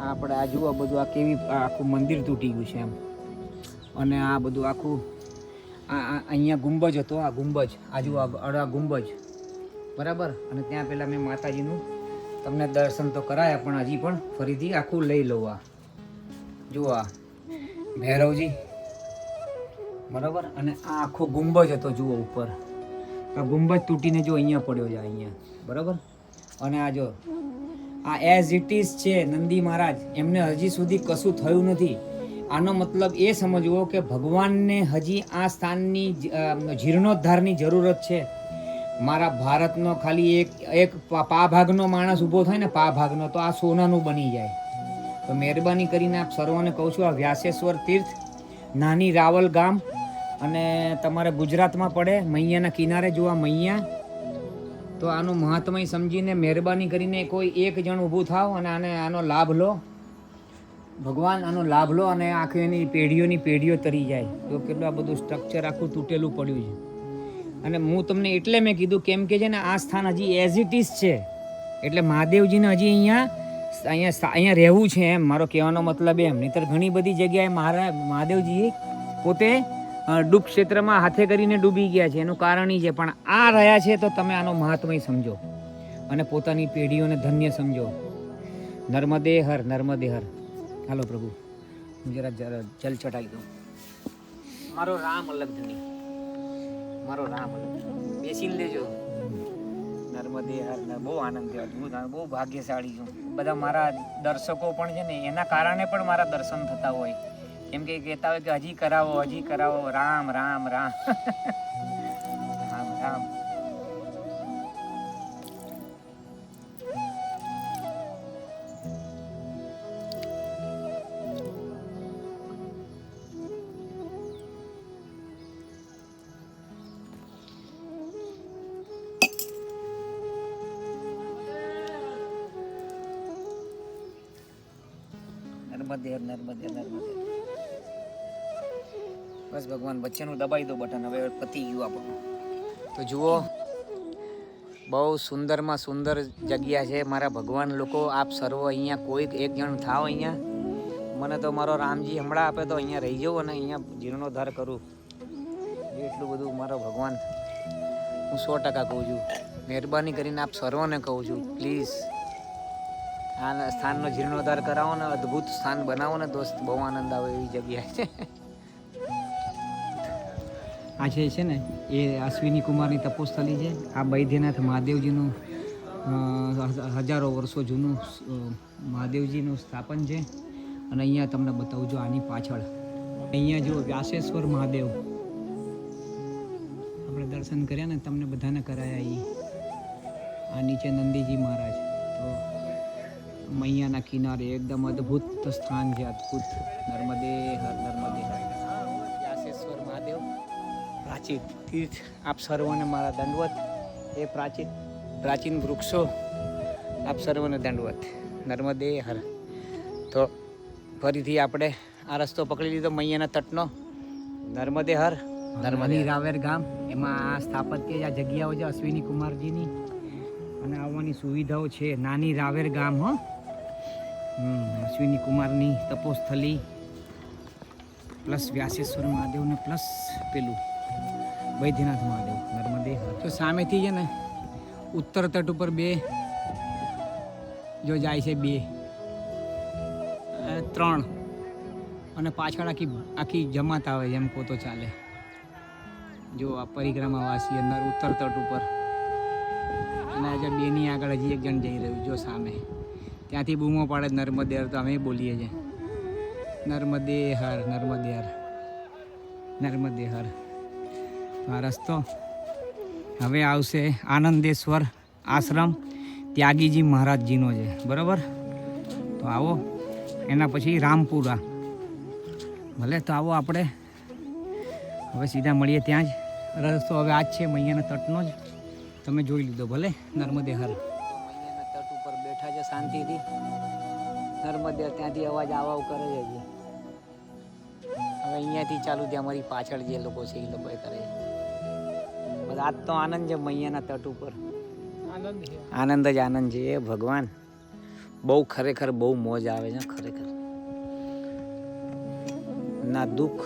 આપણે આ જુઓ બધું, આ કેવી આખું મંદિર તૂટી ગયું છે એમ. અને આ બધું આખું અહીંયા ગુંબજ હતો. આ ગુંબજ, આ જુઓ આ ગુંબજ. બરાબર. અને ત્યાં પહેલાં મેં માતાજીનું તમને દર્શન તો કરાયા, પણ હજી પણ ફરીથી આખું લઈ લઉં. આ જુઓ આ ભૈરવજી. બરાબર. અને આ આખો ગુંબજ હતો. જુઓ ઉપર આ ગુંબજ તૂટીને જો અહીંયા પડ્યો છે. અહીંયા બરાબર. અને આ જો આ એઝ ઇટ ઇઝ છે નંદી મહારાજ, એમને હજી સુધી કશું થયું નથી. આનો મતલબ એ સમજવો કે ભગવાનને હજી આ સ્થાનની જીર્ણોદ્ધારની જરૂરત છે. મારા ભારતનો ખાલી એક પા ભાગનો માણસ ઊભો થાય ને, પા ભાગનો, તો આ સોનાનું બની જાય. તો મહેરબાની કરીને આપ સર્વને કહું છું, આ વ્યાસેશ્વર તીર્થ, નાની રાવલ ગામ, અને તમારે ગુજરાતમાં પડે, મૈયાના કિનારે જોવા મૈયા. તો આનું મહાત્મય સમજીને મહેરબાની કરીને કોઈ એક જણ ઊભું થાવ અને આનો લાભ લો. ભગવાન આનો લાભ લો અને આખી એની પેઢીઓની પેઢીઓ તરી જાય. તો કેટલું આ બધું સ્ટ્રક્ચર આખું તૂટેલું પડ્યું છે. અને હું તમને એટલે મેં કીધું કેમ કે છે ને આ સ્થાન હજી એઝ ઇટ ઇઝ છે, એટલે મહાદેવજીને હજી અહીંયા રહેવું છે એમ મારો કહેવાનો મતલબ એમ. નહીંતર ઘણી બધી જગ્યાએ મહાદેવજી પોતે ડૂબ ક્ષેત્રમાં હાથે કરીને ડૂબી ગયા છે. એનું કારણ એ છે, પણ આ રહ્યા છે તો તમે આનો મહાત્મય સમજો અને પોતાની પેઢીઓને ધન્ય સમજો. નર્મદે હર, નર્મદે હર. હાલો પ્રભુ, હું જરા જલ ચટાવી દઉં. મારો રામ અલગ ધણી, મારો રામ અલગ, બેસીને લેજો. નર્મદે હર. બહુ આનંદ થયો, બહુ ભાગ્યશાળી છું. બધા મારા દર્શકો પણ છે ને, એના કારણે પણ મારા દર્શન થતા હોય. કેમ કે કહેતા હોય કે હજી કરાવો, હજી કરાવો. રામ રામ રામ રામ રામ. નર્મદે નર્મદે નર્મદે. બસ ભગવાન વચ્ચેનું દબાઈ દો બટન, હવે પતી ગયું આપણું. તો જુઓ, બહુ સુંદરમાં સુંદર જગ્યા છે મારા ભગવાન લોકો. આપ સર્વ અહીંયા કોઈક એક જણ થાવ અહીંયા. મને તો મારો રામજી હમણાં આપે તો અહીંયા રહી જાઉં અને અહીંયા જીર્ણોદ્ધાર કરું. એટલું બધું મારો ભગવાન, હું 100% કહું છું. મહેરબાની કરીને આપ સર્વને કહું છું, પ્લીઝ આ સ્થાનનો જીર્ણોદ્ધાર કરાવો ને, અદ્ભુત સ્થાન બનાવો ને દોસ્ત. બહુ આનંદ આવે એવી જગ્યા છે. આ છે ને એ અશ્વિની કુમારની તપોસ્થલી છે. આ બૈદ્યનાથ મહાદેવજીનું હજારો વર્ષો જૂનું મહાદેવજીનું સ્થાપન છે. અને અહીંયા તમને બતાવું છું આની પાછળ, અહીંયા જો વ્યાસેશ્વર મહાદેવ આપણે દર્શન કર્યા ને, તમને બધાને કરાયા. આ નીચે નંદીજી મહારાજ. તો મૈયાના કિનારે એકદમ અદ્ભુત સ્થાન છે, અદ્ભુત. નર્મદે હર, નર્મદે હર. વ્યાસેશ્વર મહાદેવ પ્રાચીન તીર્થ, આપ સર્વને મારા દંડવત. એ પ્રાચીન વૃક્ષો, આપ સર્વને દંડવત. નર્મદે હર. તો ફરીથી આપણે આ રસ્તો પકડી લીધો મૈયાના તટનો. નર્મદે હર, નર્મદે રાવેર ગામ. એમાં આ સ્થાપત્ય, આ જગ્યાઓ છે અશ્વિની કુમારજીની, અને આવવાની સુવિધાઓ છે. નાની રાવેર ગામ, હો. અશ્વિની કુમારની તપોસ્થલી પ્લસ વ્યાસેશ્વર મહાદેવને પ્લસ પેલું વૈદ્યનાથ મહાદેવ. નર્મદે હર. તો સામેથી છે ને ઉત્તર તટ ઉપર બે જો જાય છે, 2 3, અને પાછળ આખી જમાત આવે, એમ કહો તો ચાલે. જો આ પરિક્રમાવાસી અંદર ઉત્તર તટ ઉપર, અને આજે 2ની આગળ હજી એક જણ જઈ રહ્યું જો સામે. ત્યાંથી બૂમો પાડે નર્મદે હર, તો અમે બોલીએ છીએ નર્મદે હર, નર્મદે હર, નર્મદે હર. આ રસ્તો હવે આવશે આનંદેશ્વર આશ્રમ, ત્યાગીજી મહારાજજીનો છે, બરાબર. તો આવો, એના પછી રામપુરા. ભલે, તો આવો આપણે હવે સીધા મળીએ ત્યાં જ. રસ્તો હવે આ જ છે, મૈયાના તટનો જ. તમે જોઈ લીધો. ભલે, નર્મદે હર. મૈયાના તટ ઉપર બેઠા છે શાંતિથી. નર્મદે, ત્યાંથી અવાજ આવાવ કરે છે. હવે અહીંયાથી ચાલુ છે, અમારી પાછળ જે લોકો છે એ લોકોએ કરે છે. બસ આજ તો આનંદ છે મૈયાના તટ ઉપર. આનંદ જ આનંદ છે. એ ભગવાન, બહુ ખરેખર બહુ મોજ આવે છે ખરેખર. ના દુઃખ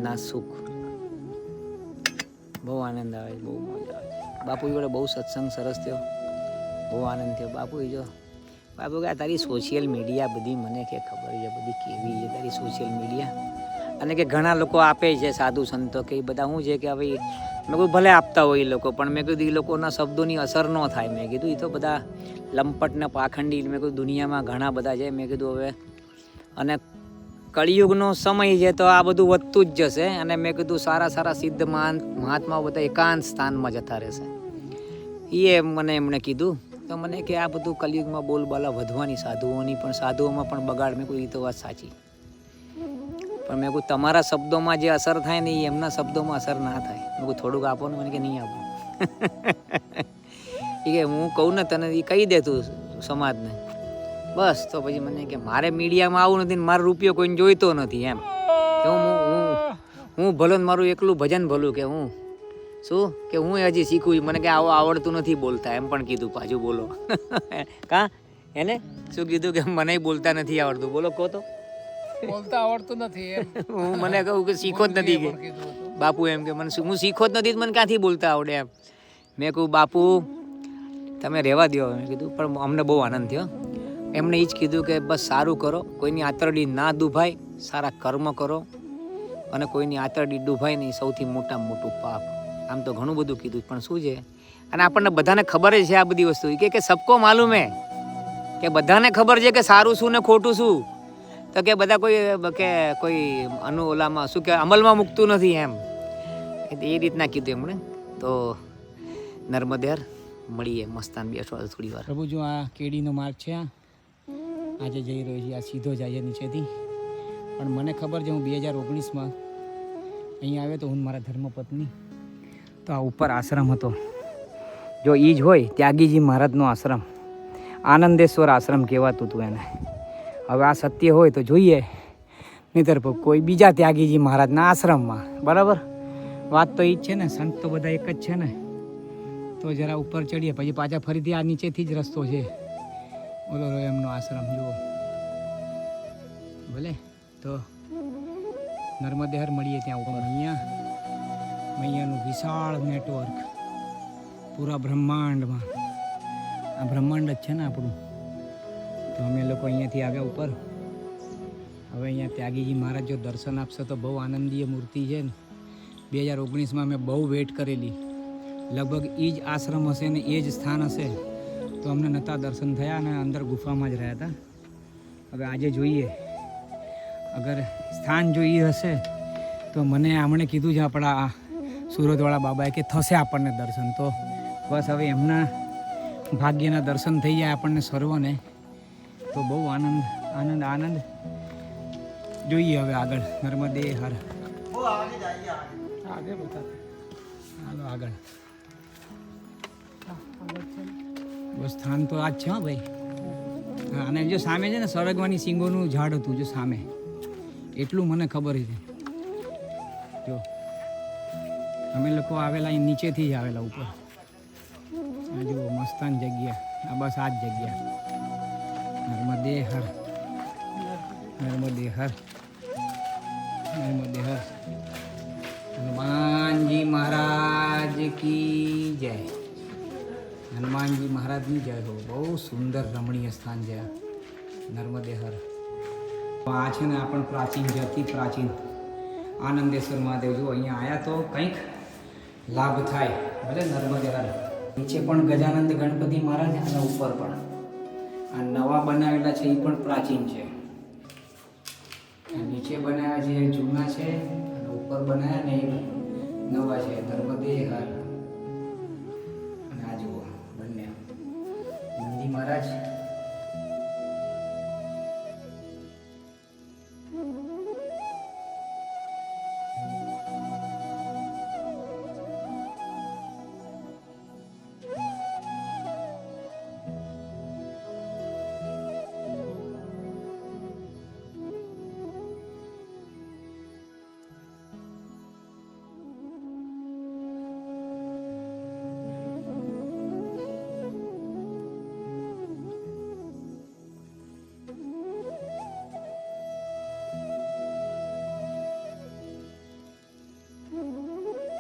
ના સુખ, બહુ આનંદ આવે, બહુ મોજ આવે. બાપુ જોડે બહુ સત્સંગ સરસ થયો, બહુ આનંદ થયો. બાપુ જો, બાપુ કે તારી સોશિયલ મીડિયા બધી મને કે ખબર છે બધી કેવી છે તારી સોશિયલ મીડિયા. અને કે ઘણા લોકો આપે છે સાધુ સંતો કે એ બધા શું છે કે હવે મેં કીધું ભલે આપતા હોય એ લોકો, પણ મેં કીધું એ લોકોના શબ્દોની અસર ન થાય. મેં કીધું એ તો બધા લંપટ ને પાખંડી, મેં કીધું દુનિયામાં ઘણા બધા છે. મેં કીધું હવે અને કળિયુગનો સમય છે તો આ બધું વધતું જ જશે. અને મેં કીધું સારા સારા સિદ્ધ મહાત્માઓ બધા એકાંત સ્થાનમાં જતા રહેશે. એ મને એમણે કીધું. તો મને કે આ બધું કળિયુગમાં બોલબાલા વધવાની સાધુઓની, પણ સાધુઓમાં પણ બગાડ. મેં કહ્યું એ તો વાત સાચી, પણ મેં કહું તમારા શબ્દોમાં જે અસર થાય ને એ એમના શબ્દોમાં અસર ના થાય. મેં કહું થોડુંક આપો ને. મને કે નહીં આપો. એ કે હું કહું ને તને એ કહી દે તું સમાજને બસ. તો પછી મને કે મારે મીડિયામાં આવું નથી ને મારો રૂપિયો કોઈને જોઈતો નથી એમ કે હું ભલો ને મારું એકલું ભજન ભલું કે હું શું કે હું હજી શીખું. મને કે આવું આવડતું નથી બોલતા એમ પણ કીધું. પાછું બોલો કા એને શું કીધું કે મને બોલતા નથી આવડતું. બોલો કહો તો બોલતા આવડતું નથી એમ. હું મને કહું કે શીખો જ નથી કે બાપુ એમ કે મને હું શીખો જ નથી મને ક્યાંથી બોલતા આવડે એમ. મેં કહું બાપુ તમે રહેવા દો. મેં કીધું પણ અમને બહુ આનંદ થયો. એમણે એ જ કીધું કે બસ સારું કરો, કોઈની આંતરડી ના દુભાય, સારા કર્મ કરો, અને કોઈની આંતરડી ડૂબાય નહીં સૌથી મોટામાં મોટું પાપ. આમ તો ઘણું બધું કીધું, પણ શું છે અને આપણને બધાને ખબર જ છે આ બધી વસ્તુ કે સબકો માલુમ હે કે બધાને ખબર છે કે સારું શું ને ખોટું શું. તો કે બધા કોઈ ઓલામાં શું કે અમલમાં મૂકતું નથી એમ. એ રીતના કીધું એમણે. તો નર્મદેર મળીએ મસ્તાન બેઠો થોડી વાર. પ્રભુ જો આ કેડીનો માર્ગ છે, આજે જઈ રહ્યો છે, આ સીધો જાય નીચેથી. પણ મને ખબર છે હું 2019માં અહીંયા આવ્યો તો હું મારા ધર્મપત્ની. તો આ ઉપર આશ્રમ હતો. જો એ જ હોય ત્યાગીજી મહારાજનો આશ્રમ, આનંદેશ્વર આશ્રમ કહેવાતું હતું એને. હવે આ સત્ય હોય તો જોઈએ, નહીંતર કોઈ બીજા ત્યાગીજી મહારાજના આશ્રમમાં. બરાબર વાત તો એ જ છે ને. સંત તો બધા એક જ છે ને. તો જરા ઉપર ચડીએ પછી પાછા ફરીથી આ નીચેથી જ રસ્તો છે. ઓલો એમનો આશ્રમ જુઓ ભલે. તો નર્મદેહર મળીએ ત્યાં ઉપર. અહીંયાનું વિશાળ નેટવર્ક પૂરા બ્રહ્માંડમાં. આ બ્રહ્માંડ જ છે ને આપણું. તો અમે લોકો અહીંયાથી આવ્યા ઉપર. હવે અહીંયા ત્યાગીજી મહારાજ જો દર્શન આપશે તો બહુ આનંદીય મૂર્તિ છે ને. 2019માં મેં બહુ વેટ કરેલી. લગભગ એ જ આશ્રમ હશે ને એ જ સ્થાન હશે તો અમને નહોતા દર્શન થયા અને અંદર ગુફામાં જ રહ્યા હતા. હવે આજે જોઈએ, અગર સ્થાન જો એ હશે તો મને આમણે કીધું છે આપણા સુરતવાળા બાબાએ કે થશે આપણને દર્શન. તો બસ હવે એમના ભાગ્યના દર્શન થઈ જાય આપણને સર્વને તો બહુ આનંદ આનંદ આનંદ. જોઈએ હવે આગળ. નર્મદે હર. આગળ બતા હાલો આગળ. બસ સ્થાન તો આ જ છે. હા ભાઈ. હા, અને જો સામે છે ને સરગવાની સિંગોનું ઝાડ હતું જો સામે, એટલું મને ખબર છે. જો અમે લોકો આવેલા અહીં નીચેથી જ આવેલા ઉપર. આ જુઓ મસ્તાન જગ્યા. આ બસ આ જ જગ્યા. નર્મદે હર, નર્મદે હર, નર્મદે હર. હનુમાનજી મહારાજ કી જય. હનુમાનજી મહારાજની જય હો. બહુ સુંદર રમણીય સ્થાન છે નર્મદે હર. આ છે ને આ પણ પ્રાચીન છે, અતિ પ્રાચીન આનંદેશ્વર મહાદેવ. જો અહીંયા આવ્યા તો કંઈક લાભ થાય. ભલે નર્મદે હર. નીચે પણ ગજાનંદ ગણપતિ મહારાજ અને ઉપર પણ આ નવા બનાવેલા છે એ પણ પ્રાચીન છે. નીચે બનાવ્યા છે એ જૂના છે અને ઉપર બનાવ્યા ને એ નવા છે. નર્મદે હર. અને આ જુઓ બંને નંદી મહારાજ.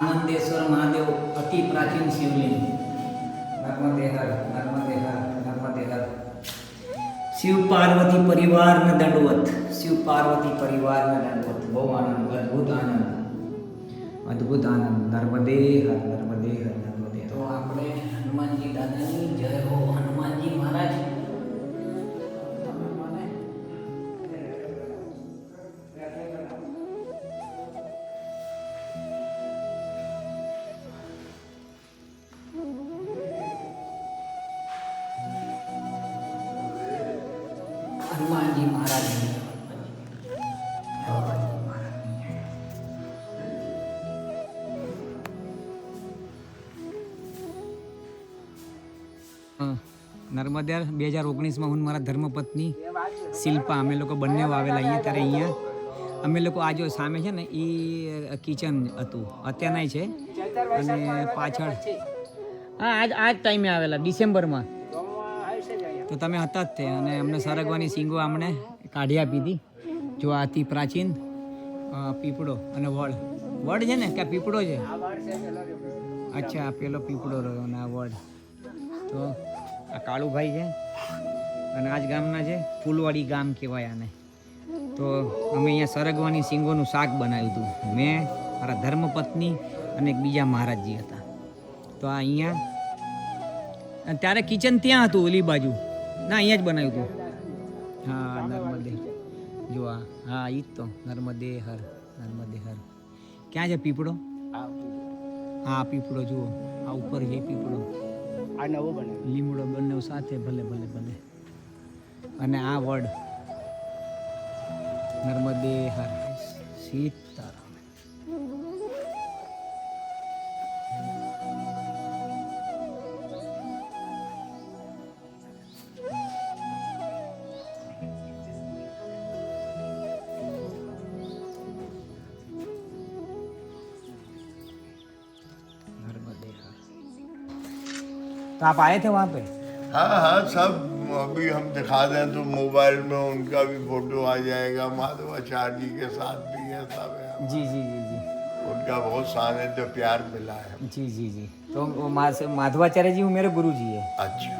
આનંદેશ્વર મહાદેવ અતિ પ્રાચીન શિવલિંગ. નર્મદે હર, નર્મદે હર, નર્મદે હર. શિવ પાર્વતી પરિવારને દંડવત, શિવ પાર્વતી પરિવારને દંડવત. બહુ આનંદ, અદ્ભુત આનંદ, અદ્ભુત આનંદ. નર્મદે હર, નર્મદે હર, નર્મદે. તો આપણે હનુમાનજી દાદાની જય હો. હનુમાનજી મહારાજ હનુમાનજી મહારાજ નર્મદે 2019માં હું મારા ધર્મપત્ની શિલ્પા અમે લોકો બંને આવેલા અહીંયા. ત્યારે અહીંયા અમે લોકો આ જો સામે છે ને એ કિચન હતું, અત્યારના છે. અને પાછળ હા આ જ ટાઈમે આવેલા ડિસેમ્બરમાં. તો તમે હતા જ તે. અને અમને સરગવાની સિંગો અમને કાઢી આપી હતી. જો આ અતિ પ્રાચીન પીપળો અને વડ છે ને કે પીપળો છે? અચ્છા, આ પેલો પીપળો રહ્યો અને આ વડ. તો આ કાળુભાઈ છે અને આ જ ગામના છે. ફૂલવાડી ગામ કહેવાય આને. તો અમે અહીંયા સરગવાની સિંગોનું શાક બનાવ્યું હતું. મેં, મારા ધર્મપત્ની અને એક બીજા મહારાજજી હતા. તો આ અહીંયા ત્યારે કિચન ત્યાં હતું ઓલી બાજુ. ના, અહીંયા જ બનાવ્યું હતું. હા, નર્મદે. જો હા ઈ જ તો નર્મદે હર, નર્મદે હર. ક્યાં છે પીપળો? હા પીપળો જુઓ, આ ઉપર છે પીપળો. આ નવો બને લીમડો બંને સાથે. ભલે ભલે ભલે. અને આ વડ નર્મદે હર. સીતારામ. तो आप आए थे वहाँ पे? हाँ हाँ, सब अभी हम दिखा दें तो मोबाइल में उनका भी फोटो आ जाएगा। माधवाचार्य जी के साथ भी है, सब है। जी जी जी जी। उनका बहुत सानिध्य प्यार मिला है। जी जी जी। तो वो माधवाचार्य जी वो मेरे गुरु जी है। अच्छा।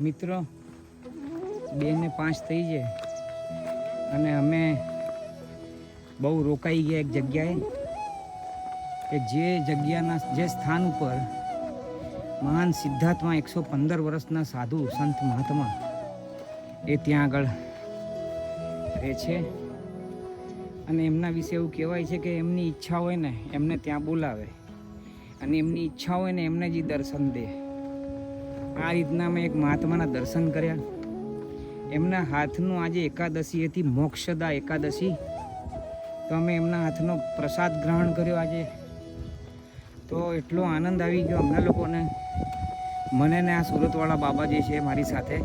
મિત્રો 2 ને 5 થઈ છે અને અમે બહુ રોકાઈ ગયા એક જગ્યાએ કે જે જગ્યાના જે સ્થાન ઉપર મહાન સિદ્ધાર્થમાં 115 વર્ષના સાધુ સંત મહાત્મા એ ત્યાં આગળ રહે છે. અને એમના વિશે એવું કહેવાય છે કે એમની ઈચ્છા હોય ને એમને ત્યાં બોલાવે અને એમની ઈચ્છા હોય ને એમને જ દર્શન દે. આ રીતના અમે એક મહાત્માના દર્શન કર્યા. એમના હાથનું આજે એકાદશી હતી, મોક્ષદા એકાદશી. તો અમે એમના હાથનો પ્રસાદ ગ્રહણ કર્યો આજે. તો એટલો આનંદ આવી ગયો અમને લોકોને, મને ને આ સુરતવાળા બાબા જે છે મારી સાથે,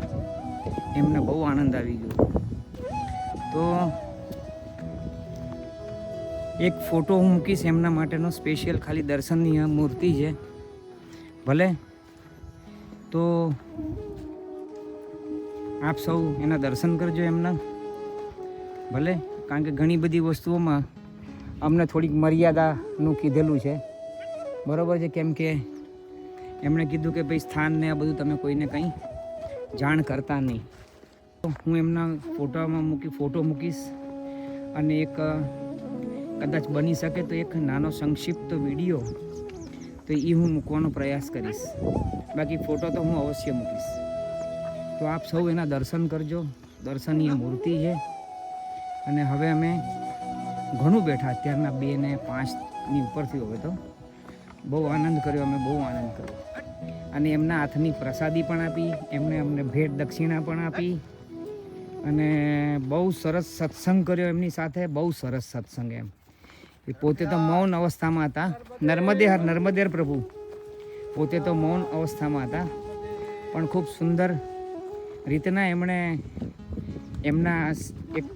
એમને બહુ આનંદ આવી ગયો. તો એક ફોટો હું મૂકીશ એમના માટેનો સ્પેશિયલ, ખાલી દર્શનની મૂર્તિ છે. ભલે તો આપ સૌ એના દર્શન કરજો એમના. ભલે, કારણ કે ઘણી બધી વસ્તુઓમાં અમને થોડીક મર્યાદાનું કીધેલું છે, બરાબર છે. કેમ કે એમણે કીધું કે ભાઈ સ્થાન ને આ બધું તમે કોઈને કંઈ જાણ કરતા નહીં. હું એમના ફોટો મૂકીશ અને એક કદાચ બની શકે તો એક નાનો સંક્ષિપ્ત વિડીયો તો એ હું મૂકવાનો પ્રયાસ કરીશ. બાકી ફોટો તો હું અવશ્ય મૂકીશ. તો આપ સૌ એના દર્શન કરજો. દર્શનીય મૂર્તિ છે. અને હવે અમે ઘણું બેઠા, અત્યારના 2 ને 5ની ઉપરથી હવે તો બહુ આનંદ કર્યો. અમે બહુ આનંદ કર્યો અને એમના હાથની પ્રસાદી પણ આપી, અમને ભેટ દક્ષિણા પણ આપી અને બહુ સરસ સત્સંગ કર્યો એમની સાથે. બહુ સરસ સત્સંગ. એ પોતે તો મૌન અવસ્થામાં હતા. નર્મદે હર પ્રભુ પોતે તો મૌન અવસ્થામાં હતા, પણ ખૂબ સુંદર રીતના એમના એક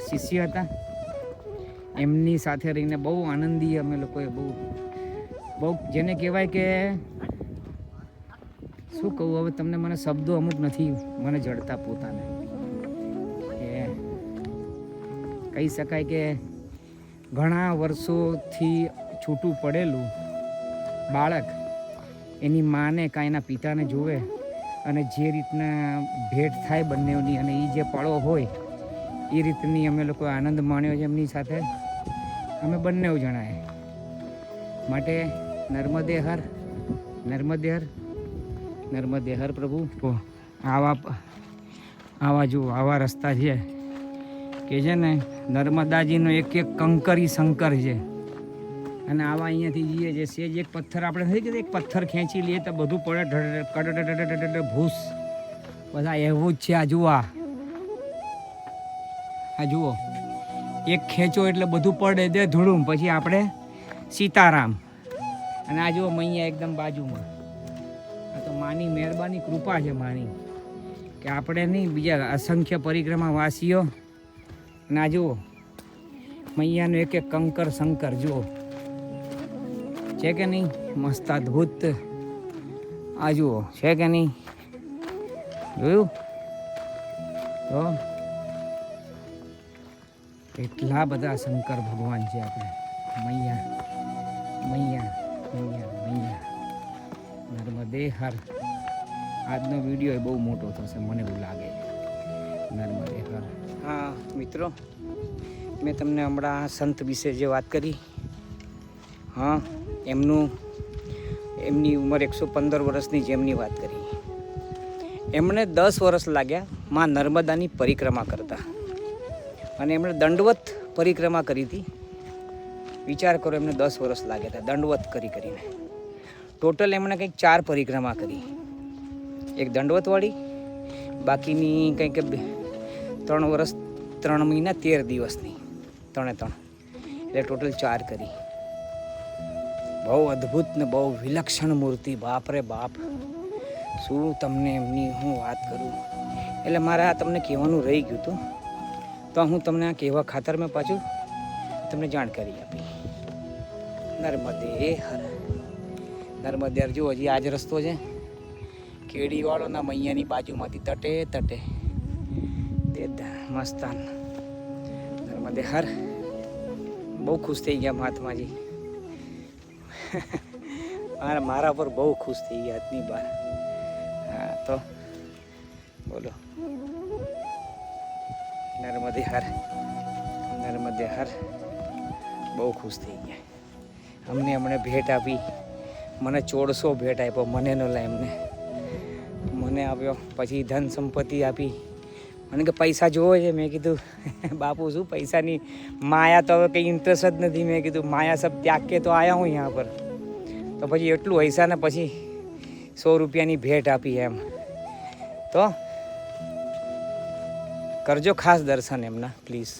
શિષ્ય હતા, એમની સાથે રહીને બહુ આનંદી અમે લોકોએ બહુ જેને કહેવાય કે શું કહું હવે તમને, મને શબ્દો અમુક નથી મને જડતા પોતાને. કે કહી શકાય કે ઘણા વર્ષોથી છૂટું પડેલું બાળક એની માને કાં એના પિતાને જોવે અને જે રીતના ભેટ થાય બંનેની અને એ જે પળો હોય એ રીતની અમે લોકો આનંદ માણ્યો છે એમની સાથે અમે બંને જણાએ. માટે નર્મદે હર પ્રભુ. આવા રસ્તા છે કે છે ને નર્મદાજીનો એક કંકરી શંકર છે. અને આવા અહીંયાથી જઈએ છે સેજ એક પથ્થર આપણે થઈ ગયો, એક પથ્થર ખેંચી લઈએ તો બધું પડે કડ ભૂસ બધા એવું જ છે. આ જુઓ એક ખેંચો એટલે બધું પડે દે ધૂળું, પછી આપણે સીતારામ. અને આ જુઓ મૈયા એકદમ બાજુમાં. આ તો માની મહેરબાની કૃપા છે માની, કે આપણે નહીં બીજા અસંખ્ય પરિક્રમા વાસીઓ. અને આ જુઓ મૈયાનો એક કંકર શંકર જુઓ છે કે નહીં, મસ્ત અદ્ભુત. આ જુઓ છે કે નહીં, જોયું તો કેટલા બધા શંકર ભગવાન છે આપણે. મૈયા નર્મદે હર. આજનો વિડીયો બહુ મોટો થશે મને એવું લાગે. નર્મદે હર. હા મિત્રો, મેં તમને હમણાં સંત વિશે જે વાત કરી, હા એમની ઉંમર 115 વર્ષની જેમની વાત કરી, એમણે 10 વર્ષ લાગ્યા માં નર્મદાની પરિક્રમા કરતા. અને એમણે દંડવત પરિક્રમા કરી હતી. વિચાર કરો, એમને 10 વર્ષ લાગ્યા હતા દંડવત કરીને. ટોટલ એમણે કંઈક 4 પરિક્રમા કરી. એક દંડવતવાળી, બાકીની કંઈક 3 વર્ષ 3 મહિના 13 દિવસની, 3 એટલે ટોટલ 4 કરી. બહુ અદ્ભુત ને બહુ વિલક્ષણ મૂર્તિ. બાપ રે બાપ, શું તમને એમની હું વાત કરું. એટલે મારે આ તમને કહેવાનું રહી ગયું હતું, તો હું તમને આ કહેવા ખાતર મેં પાછું તમને જાણકારી આપી. નર્મદે હર જુઓ, હજી આ જ રસ્તો છે કેડીવાળોના મૈયાની બાજુમાંથી તટે તે મસ્તાન. નર્મદે હર. બહુ ખુશ થઈ ગયા મહાત્માજી. મારા પર બહુ ખુશ થઈ ગયા હાથની બહાર. હા તો બોલો. નર્મદે હર. બહુ ખુશ થઈ ગયા. અમને ભેટ આપી. મને 1400 ભેટ આપ્યો, મને ન લા એમને. મને આપ્યો પછી ધન સંપત્તિ આપી. મને કે પૈસા જોવો છે. મેં કીધું બાપુ શું પૈસાની માયા તો હવે કંઈ ઇન્ટરેસ્ટ જ નથી. મેં કીધું માયા સબ ત્યાગ કે તો આયા હું यहाँ પર. તો પછી એટલું પૈસા ને પછી 100 રૂપિયાની ભેટ આપી એમ. તો કરજો ખાસ દર્શન એમના પ્લીઝ.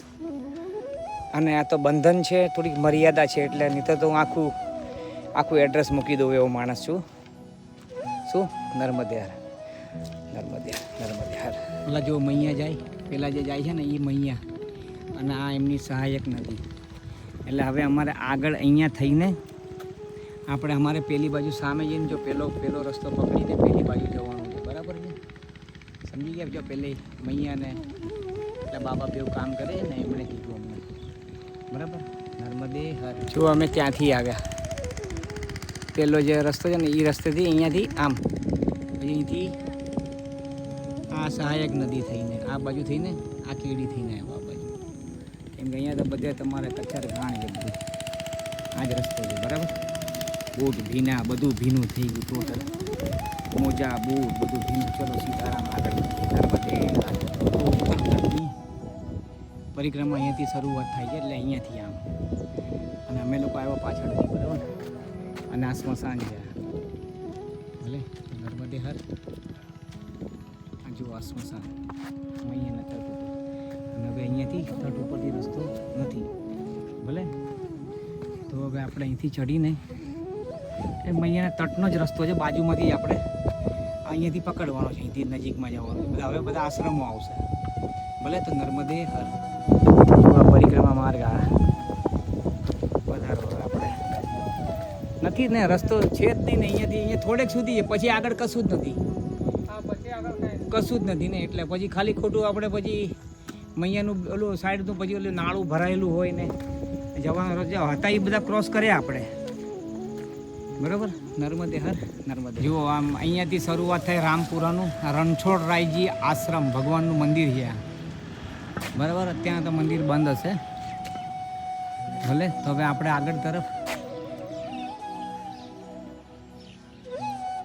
અને આ તો બંધન છે, થોડીક મર્યાદા છે, એટલે નહીં તો હું આખું એડ્રેસ મૂકી દઉં એવો માણસ છું. શું નર્મદે હર. પેલા જો મૈયા જાય, પેલા જે જાય છે ને એ મૈયા, અને આ એમની સહાયક નદી. એટલે હવે અમારે આગળ અહીંયા થઈને અમારે પેલી બાજુ સામે જઈને જો પેલો રસ્તો પકડીને પેલી બાજુ જવાનું છે. બરાબર છે, સમજી ગયા? જો પેલે મૈયાને એટલે બાબા બેવું કામ કરે ને એમણે કીધું અમને. બરાબર. નર્મદે હર. જો અમે ત્યાંથી આવ્યા. પેલો જે રસ્તો છે ને એ રસ્તેથી અહીંયાથી આમ, અહીંથી આ સહાયક નદી થઈને આ બાજુ થઈને આ કેડી થઈને આવ્યો આ બાજુ, કેમ કે અહીંયા તો બધે તમારે કચ્છર ઘાણ છે બધું, આ જ રસ્તો છે બરાબર. બૂટ ભીના, બધું ભીનું થઈ ગયું ટોટલ, મોજા બૂટ બધું ભીનું. ચલો સીતારામ આગળ ઉત્તરગઢની પરિક્રમા અહીંયાથી શરૂઆત થાય છે, એટલે અહીંયાથી આમ, અને અમે લોકો આવ્યા પાછળથી બરાબર. અને આ સ્મશાન છે ભલે નર્મદે હર, આ જો આ સ્મશાન અહીંયાના તટ ઉપર, અને હવે અહીંયાથી તટ ઉપરથી રસ્તો નથી ભલે. તો હવે આપણે અહીંથી ચડીને એ અહીંયાના તટનો જ રસ્તો છે, બાજુમાંથી આપણે અહીંયાથી પકડવાનો છે, અહીંથી નજીકમાં જવાનું છે. હવે બધા આશ્રમો આવશે ભલે. તો નર્મદે હર પરિક્રમા માર્ગ આ વધારો આપણે નથી ને, રસ્તો છે જ નહીં ને અહીંયાથી, અહીંયા થોડેક સુધી પછી આગળ કશું જ નથી, કશું જ નથી ને. એટલે પછી ખાલી ખોટું આપણે પછી મૈયાનું ઓલું સાઈડનું પછી ઓલું નાળું ભરાયેલું હોય ને જવાનું હતા એ બધા ક્રોસ કર્યા આપણે બરાબર. નર્મદે હર નર્મદે. જુઓ આમ અહીંયાથી શરૂઆત થાય રામપુરાનું, રણછોડરાયજી આશ્રમ ભગવાનનું મંદિર છે આ બરાબર. ત્યાં તો મંદિર બંધ હશે ભલે. તો હવે આપણે આગળ તરફ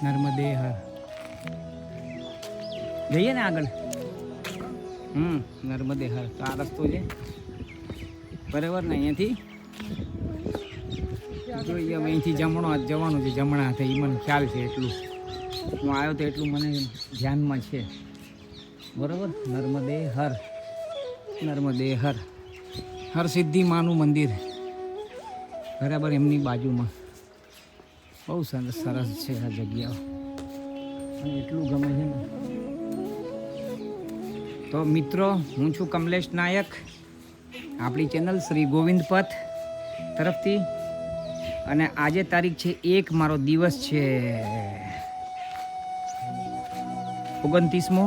નર્મદે હર જઈએ ને આગળ. નર્મદે હર તો આ રસ્તો છે બરાબર ને. અહીંયાથી જોઈએ હવે અહીંથી જમણો હાથ જવાનું છે, જમણા હાથે એ મને ખ્યાલ છે, એટલું હું આવ્યો તો એટલું મને ધ્યાનમાં છે બરાબર. નર્મદે હર નર્મદે હર હરસિદ્ધિ માનું મંદિર બરાબર, એમની બાજુમાં. બહુ સરસ સરસ છે આ જગ્યાઓ, એટલું ગમે છે ને. તો મિત્રો, હું છું કમલેશ નાયક, આપણી ચેનલ શ્રી ગોવિંદ પથ તરફથી. અને આજે તારીખ છે 1, મારો દિવસ છે 29મો,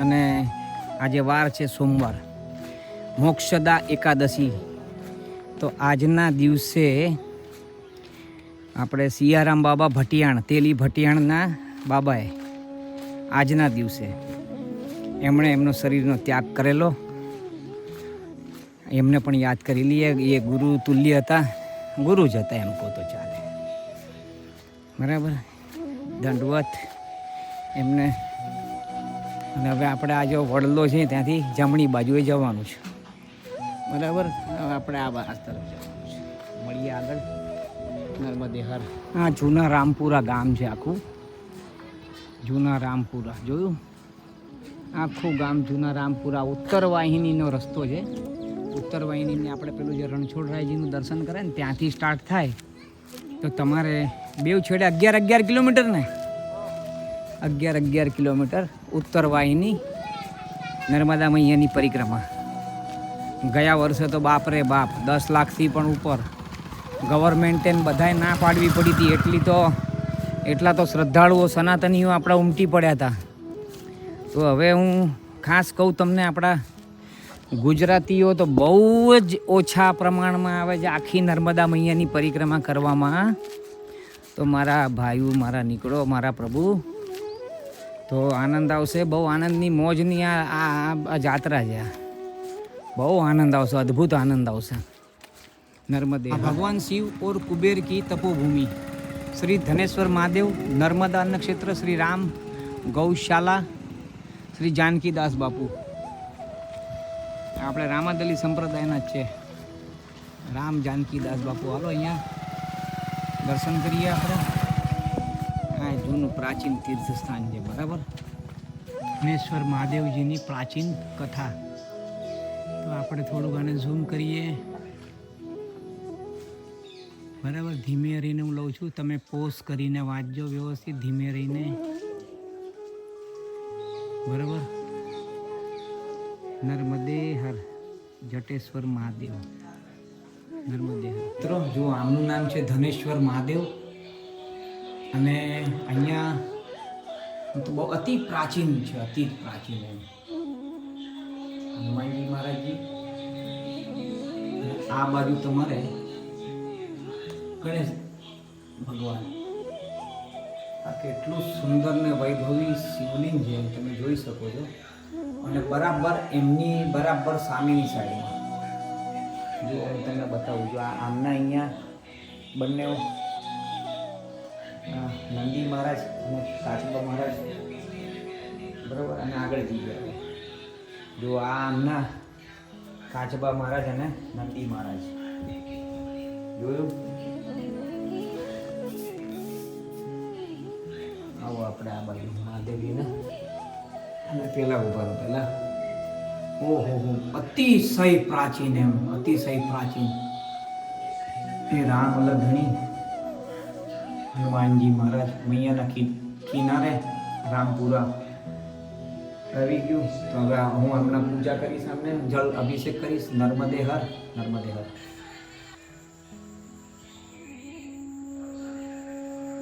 અને આજે વાર છે સોમવાર, મોક્ષદા એકાદશી. તો આજના દિવસે આપણે સિયારામ બાબા ભટિયાણ, તેલી ભટિયાણના બાબાએ આજના દિવસે એમણે એમનો શરીરનો ત્યાગ કરેલો, એમને પણ યાદ કરી લઈએ. એ ગુરુ તુલ્ય હતા, ગુરુ જ હતા એમ કહો તો ચાલે બરાબર. દંડવત એમને. અને હવે આપણે આ જો વડલો છે ત્યાંથી જમણી બાજુએ જવાનું છે બરાબર. હવે આપણે આ તરફ જવાનું છે, મળીએ આગળ. નર્મદે હર. હા, જૂના રામપુરા ગામ છે આખું, જૂના રામપુરા જોયું, આખું ગામ જૂના રામપુરા. ઉત્તર વાહિનીનો રસ્તો છે, ઉત્તર વાહિનીને આપણે પેલું જે રણછોડરાયજીનું દર્શન કરે ને ત્યાંથી સ્ટાર્ટ થાય તો તમારે બેવ છેડે 11 કિલોમીટર ને 11 કિલોમીટર ઉત્તર વાહિની નર્મદા મૈયાની પરિક્રમા. ગયા વર્ષે તો બાપ રે બાપ 10 લાખથી પણ ઉપર ગવર્મેન્ટે બધાએ ના પાડવી પડી હતી, એટલા તો શ્રદ્ધાળુઓ સનાતનીઓ આપણા ઉમટી પડ્યા હતા. તો હવે હું ખાસ કહું તમને, આપણા ગુજરાતીઓ તો બહુ જ ઓછા પ્રમાણમાં આવે છે આખી નર્મદા મૈયાની પરિક્રમા કરવામાં. તો મારા ભાઈઓ, મારા નીકળો, મારા પ્રભુ, તો આનંદ આવશે, બહુ આનંદની મોજની આ જાત્રા છે. બહુ આનંદ આવશે, અદ્ભુત આનંદ આવશે. નર્મદે ભગવાન શિવ और कुबेर की तपोभूमि श्री धनेश्वर महादेव नर्मदा अन्न क्षेत्र श्री राम गौशाला श्री जानकी दास बापू. આપણે રામાદલી સંપ્રદાયના જ છે, રામ જાનકી દાસ બાપુ. હાલો અહીંયા દર્શન કરીએ આપણે. હા, જૂનું પ્રાચીન તીર્થસ્થાન છે બરાબર. ધનેશ્વર મહાદેવજીની પ્રાચીન કથા. તો આપણે થોડુંક આને ઝૂમ કરીએ બરાબર. ધીમે રહીને હું લઉં છું, તમે પોઝ કરીને વાંચજો વ્યવસ્થિત, ધીમે રહીને બરાબર. નર્મદે હર જટેશ્વર મહાદેવ. નર્મદે હર. મિત્રો જો આમનું નામ છે ધનેશ્વર મહાદેવ, અને અહીંયા તો બહુ અતિ પ્રાચીન છે, અતિ પ્રાચીન એમ. હનુમાનજી મહારાજજી, આ બાજુ તમારે ગણેશ ભગવાન, આ કેટલું સુંદર ને વૈભવી શિવલિંગ છે તમે જોઈ શકો છો. અને બરાબર એમની બરાબર સામેની સાઈડમાં જો હું તમને બતાવું છું. આ આમના અહીંયા બંને નંદી મહારાજ અને કાચબા મહારાજ બરાબર, અને આગળ જઈ ગયા. જો આ આમના કાચબા મહારાજ અને નંદી મહારાજ જોયું. આવો આપણે આ બાજુ મહાદેવીને અને પેલા ઉભા રહો પેલા. ઓહો હો, અતિશય પ્રાચીન, એમ અતિશય પ્રાચીન. એ રામ લધણી હનુમાનજી મહારાજ મૈયાના કિનારે રામપુરા આવી ગયું. તો હવે હું હમણાં પૂજા કરીશ, અમને જળ અભિષેક કરીશ. નર્મદે હર, નર્મદે હર.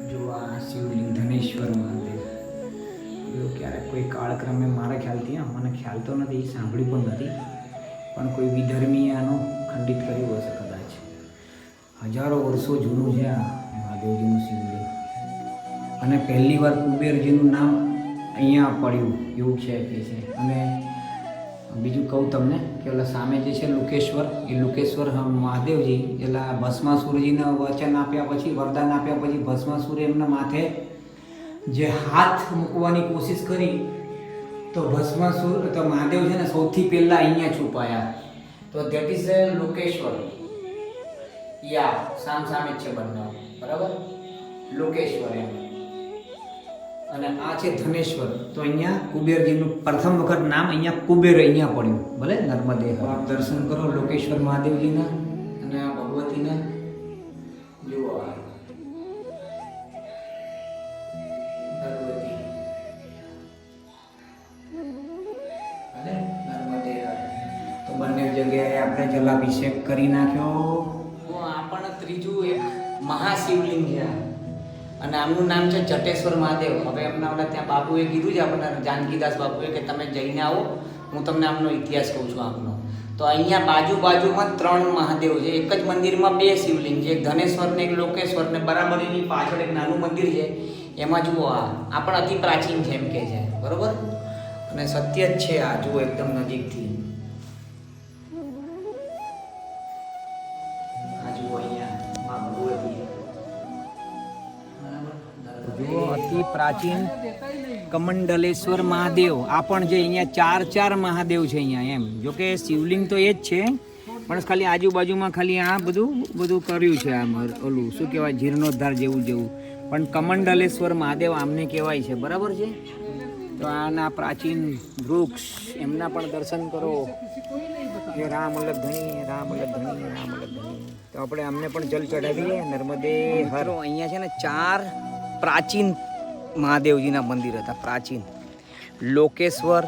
જો આ શિવલિંગ ધનેશ્વર મહાદેવ. જો ક્યારેક કોઈ કાળક્રમે મારા ખ્યાલથી, મને ખ્યાલ તો નથી, સાંભળ્યું પણ નથી, પણ કોઈ વિધર્મીએ આનો ખંડિત કર્યું હશે કદાચ. હજારો વર્ષો જૂનું છે આ મહાદેવજીનું શિવલિંગ. અને પહેલી વાર કુબેરજીનું નામ અહીંયા પડ્યું એવું છે કે છે. અને બીજું કહું તમને કે ઓલા સામે જે છે લુકેશ્વર, એ લુકેશ્વર મહાદેવજી એટલે ભસ્માસુરજીને વચન આપ્યા પછી, વરદાન આપ્યા પછી ભસ્માસુરે એમના માથે જે હાથ મૂકવાની કોશિશ કરી તો ભસ્માસુર તો મહાદેવ છે ને સૌથી પહેલાં અહીંયા છુપાયા. તો ધેટ ઇઝ લુકેશ્વર. યા સામ જ છે બંને, બરાબર. લુકેશ્વર એમ. અને આ છે ધનેશ્વર. તો અહીંયા કુબેરજીનું પ્રથમ વખત નામ અહીંયા કુબેર અહીંયા પડ્યું. ભલે નર્મદે આપ દર્શન કરો લોકેશ્વર મહાદેવજીના અને આ ભગવતીના. જુઓ ભગવતી અને નર્મદે. તો બંને જગ્યાએ આપણે જલાભિષેક કરી નાખ્યો. આ પણ ત્રીજું એક મહાશિવલિંગ છે. અને આમનું નામ છે જટેશ્વર મહાદેવ. હવે એમના ઓલા ત્યાં બાપુએ કીધું છે આપણને, જાનકીદાસ બાપુએ, કે તમે જઈને આવો, હું તમને આમનો ઇતિહાસ કહું છું આમનો. તો અહીંયા બાજુમાં 3 મહાદેવ છે. એક જ મંદિરમાં 2 શિવલિંગ છે, એક ધનેશ્વર ને એક લોકેશ્વર. ને બરાબર એની પાછળ એક નાનું મંદિર છે. એમાં જુઓ આ પણ અતિ પ્રાચીન છે એમ કે છે, બરાબર. અને સત્ય જ છે આ, જુઓ એકદમ નજીકથી. આ જુઓ અહીંયા મા ભગવતી. જુઓ અતિ પ્રાચીન કમંડલેશ્વર મહાદેવ. આ પણ જે અહીંયા 4 મહાદેવ છે અહીંયા એમ. જો કે શિવલિંગ તો એ જ છે, પણ ખાલી આજુબાજુમાં ખાલી આ બધું કર્યું છે. આમ ઓલું શું કહેવાય, જીર્ણોદ્ધાર જેવું. પણ કમંડલેશ્વર મહાદેવ આમને કહેવાય છે, બરાબર છે. તો આના પ્રાચીન વૃક્ષ એમના પણ દર્શન કરો. એ રામલધણી. તો આપણે અમને પણ જલ ચડાવીએ. નર્મદે હર. અહીંયા છે ને 4 પ્રાચીન મહાદેવજીના મંદિર હતા. પ્રાચીન લોકેશ્વર,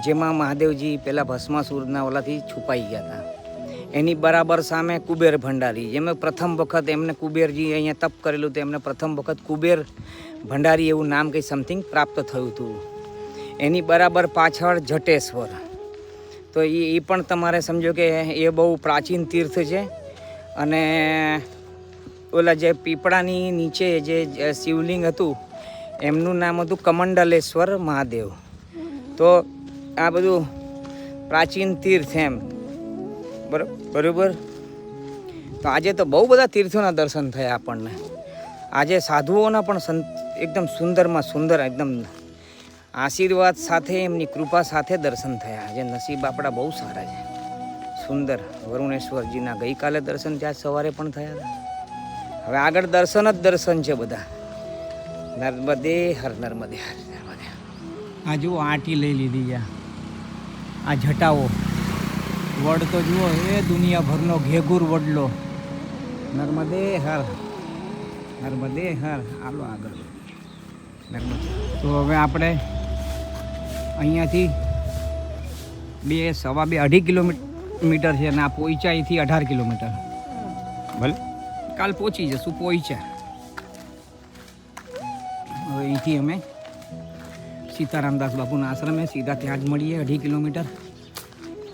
જેમાં મહાદેવજી પહેલાં ભસ્માસુરના ઓલાથી છુપાઈ ગયા હતા. એની બરાબર સામે કુબેર ભંડારી, જેમ પ્રથમ વખત એમને કુબેરજી અહીંયા તપ કરેલું તો એમને પ્રથમ વખત કુબેર ભંડારી એવું નામ કંઈ સમથિંગ પ્રાપ્ત થયું હતું. એની બરાબર પાછળ જટેશ્વર. તો એ પણ તમારે સમજો કે એ બહુ પ્રાચીન તીર્થ છે. અને ઓલા જે પીપળાની નીચે જે શિવલિંગ હતું એમનું નામ હતું કમંડલેશ્વર મહાદેવ. તો આ બધું પ્રાચીન તીર્થ એમ, બરાબર. તો આજે તો બહુ બધા તીર્થોના દર્શન થયા આપણને. આજે સાધુઓના પણ એકદમ સુંદરમાં સુંદર, એકદમ આશીર્વાદ સાથે, એમની કૃપા સાથે દર્શન થયા. આજે નસીબ આપણા બહુ સારા છે, સુંદર. વરુણેશ્વરજીના ગઈકાલે દર્શન ત્યાં સવારે પણ થયા હતા. હવે આગળ દર્શન જ દર્શન છે બધા. નર્મદે હર, નર્મદે હર, નર્મદે. આ જુઓ આંટી લઈ લીધી છે. આ જટાઓ વડ તો જુઓ, એ દુનિયાભરનો ઘેઘુર વડલો. નર્મદે હર, નર્મદે હર. હાલો આગળ નર્મદે. તો હવે આપણે અહીંયાથી 2.5 કિલોમીટર છે અને આ પોઈચા અહીંથી 18 કિલોમીટર. ભલે કાલ પહોંચી જશું પોઈચા. હવે અહીંથી અમે સીતારામદાસ બાપુના આશ્રમે સીધા ત્યાં જ મળીએ. 2.5 કિલોમીટર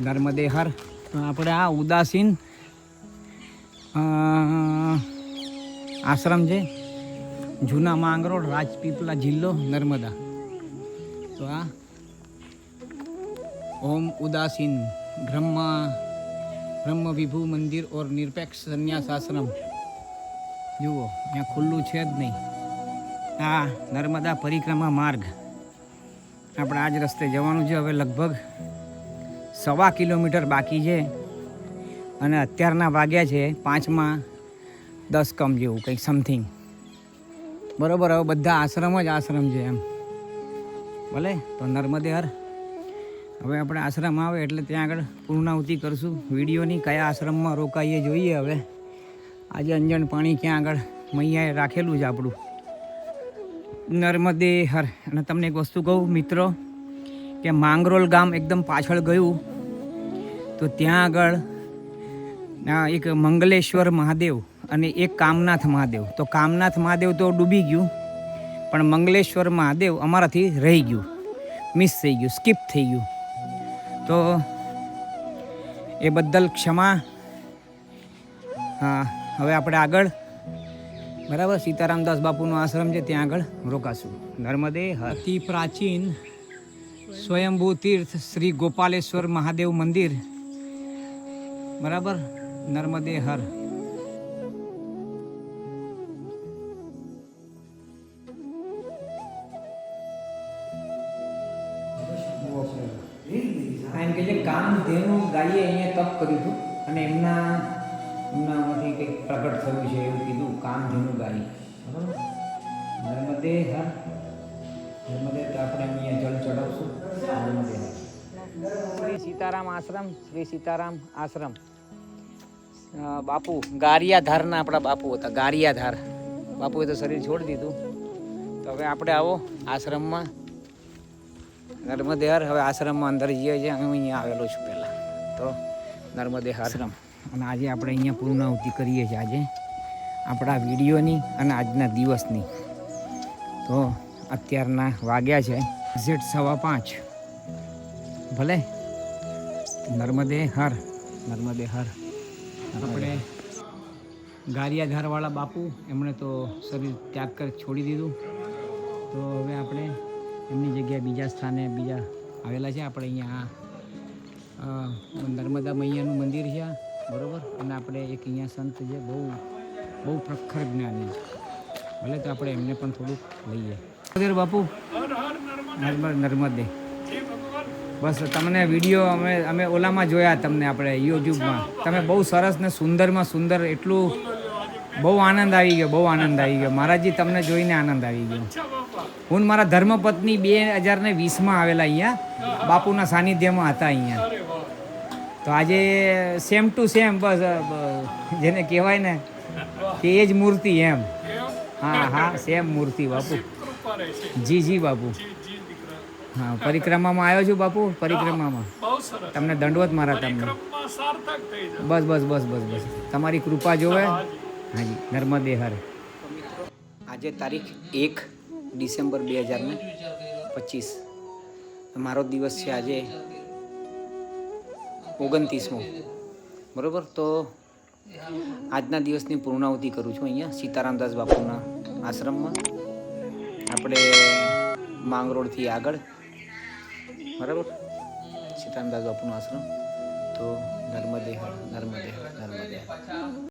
નર્મદે હર. તો આપણે આ ઉદાસીન આશ્રમ છે જૂના માંગરોળ, રાજપીપળા જિલ્લો, નર્મદા. તો આ ઓમ ઉદાસીન બ્રહ્મ વિભુ મંદિર ઓર નિરપેક્ષ સંન્યાસ આશ્રમ. જુઓ અહીંયા ખુલ્લું છે જ નહીં. આ નર્મદા પરિક્રમા માર્ગ. આપણે આ જ રસ્તે જવાનું છે. હવે લગભગ 1.25 કિલોમીટર બાકી છે અને અત્યારના વાગ્યા છે 5:10 કમ જેવું કંઈક સમથિંગ. બરાબર. હવે બધા આશ્રમ જ આશ્રમ છે એમ. ભલે તો નર્મદે હર. હવે આપણે આશ્રમ આવે એટલે ત્યાં આગળ પૂર્ણાહુતિ કરશું વિડીયોની. કયા આશ્રમમાં રોકાઈએ જોઈએ. હવે આજે અંજણ પાણી ક્યાં આગળ મૈયાએ રાખેલું છે આપણું નર્મદે હર. અને તમને એક વસ્તુ કહું મિત્રો કે માંગરોળ ગામ એકદમ પાછળ ગયું તો ત્યાં આગળ એક મંગલેશ્વર મહાદેવ અને એક કામનાથ મહાદેવ. તો કામનાથ મહાદેવ તો ડૂબી ગયું પણ મંગલેશ્વર મહાદેવ અમારાથી રહી ગયું, મિસ થઈ ગયું, સ્કીપ થઈ ગયું. તો એ બદલ ક્ષમા. હા હવે આપણે આગળ બરાબર સીતારામદાસ બાપુનો આશ્રમ છે ત્યાં આગળ રોકાશું. નર્મદે અતિ પ્રાચીન સ્વયંભૂ તીર્થ શ્રી ગોપાલેશ્વર મહાદેવ મંદિર. બરાબર. નર્મદે હર. એમ કે જે કામધેનુ ગાયે અહીંયા તપ કર્યું હતું અને એમનામાંથી કંઈક પ્રગટ થયું છે એવું કીધું. કામધેનુ ગાય. બરાબર. નર્મદે હર. નર્મદે તો આપણે અહીંયા જળ ચડાવશું. નર્મદે હર. શ્રી સીતારામ આશ્રમ. શ્રી સીતારામ આશ્રમ. બાપુ ગારિયાધારના આપણા બાપુ હતા. ગારિયાધાર બાપુએ તો શરીર છોડી દીધું. તો હવે આપણે આવો આશ્રમમાં. નર્મદે હર. હવે આશ્રમમાં અંદર જઈએ છીએ. હું અહીંયા આવેલો છું પહેલાં. તો નર્મદે હર આશ્રમ. અને આજે આપણે અહીંયા પૂર્ણાહુતિ કરીએ છીએ. આજે આપણા વિડીયોની અને આજના દિવસની. તો અત્યારના વાગ્યા છે એક્ઝેક્ટ 5:15. ભલે. નર્મદે હર. નર્મદે હર. આપણે ગારિયાધારવાળા બાપુ એમણે તો શરીર ત્યાગ કરી છોડી દીધું. તો હવે આપણે એમની જગ્યાએ બીજા સ્થાને બીજા આવેલા છે. આપણે અહીંયા નર્મદા મૈયાનું મંદિર છે બરાબર. અને આપણે એક અહીંયા સંત છે બહુ પ્રખર જ્ઞાની છે. ભલે તો આપણે એમને પણ થોડુંક લઈએ. બાપુ નર્મદે. બસ તમને વિડીયો અમે ઓલામાં જોયા તમને આપણે યુટ્યુબમાં. તમે બહુ સરસ ને સુંદરમાં સુંદર. એટલું બહુ આનંદ આવી ગયો. બહુ આનંદ આવી ગયો મહારાજજી. તમને જોઈને આનંદ આવી ગયો. હું મારા ધર્મપત્ની 2020માં આવેલા અહીંયા બાપુના સાનિધ્યમાં હતા અહીંયા. તો આજે સેમ ટુ સેમ બસ જેને કહેવાય ને કે એ જ મૂર્તિ એમ. હા સેમ મૂર્તિ બાપુ. જી બાપુ. હા પરિક્રમામાં આવ્યો છું બાપુ. પરિક્રમામાં તમને દંડવત મારા. તમને બસ તમારી કૃપા જોવે. હાજી. નર્મદે હર. આજે તારીખ 1 ડિસેમ્બર 2025. મારો દિવસ છે આજે 29મો. બરાબર. તો આજના દિવસની પૂર્ણાહુતિ કરું છું અહીંયા સીતારામદાસ બાપુના આશ્રમમાં. આપણે માંગરોળથી આગળ. બરાબર. સીતારામદાસ બાપુનો આશ્રમ. તો નર્મદે હર. નર્મદે હર. નર્મદે હર.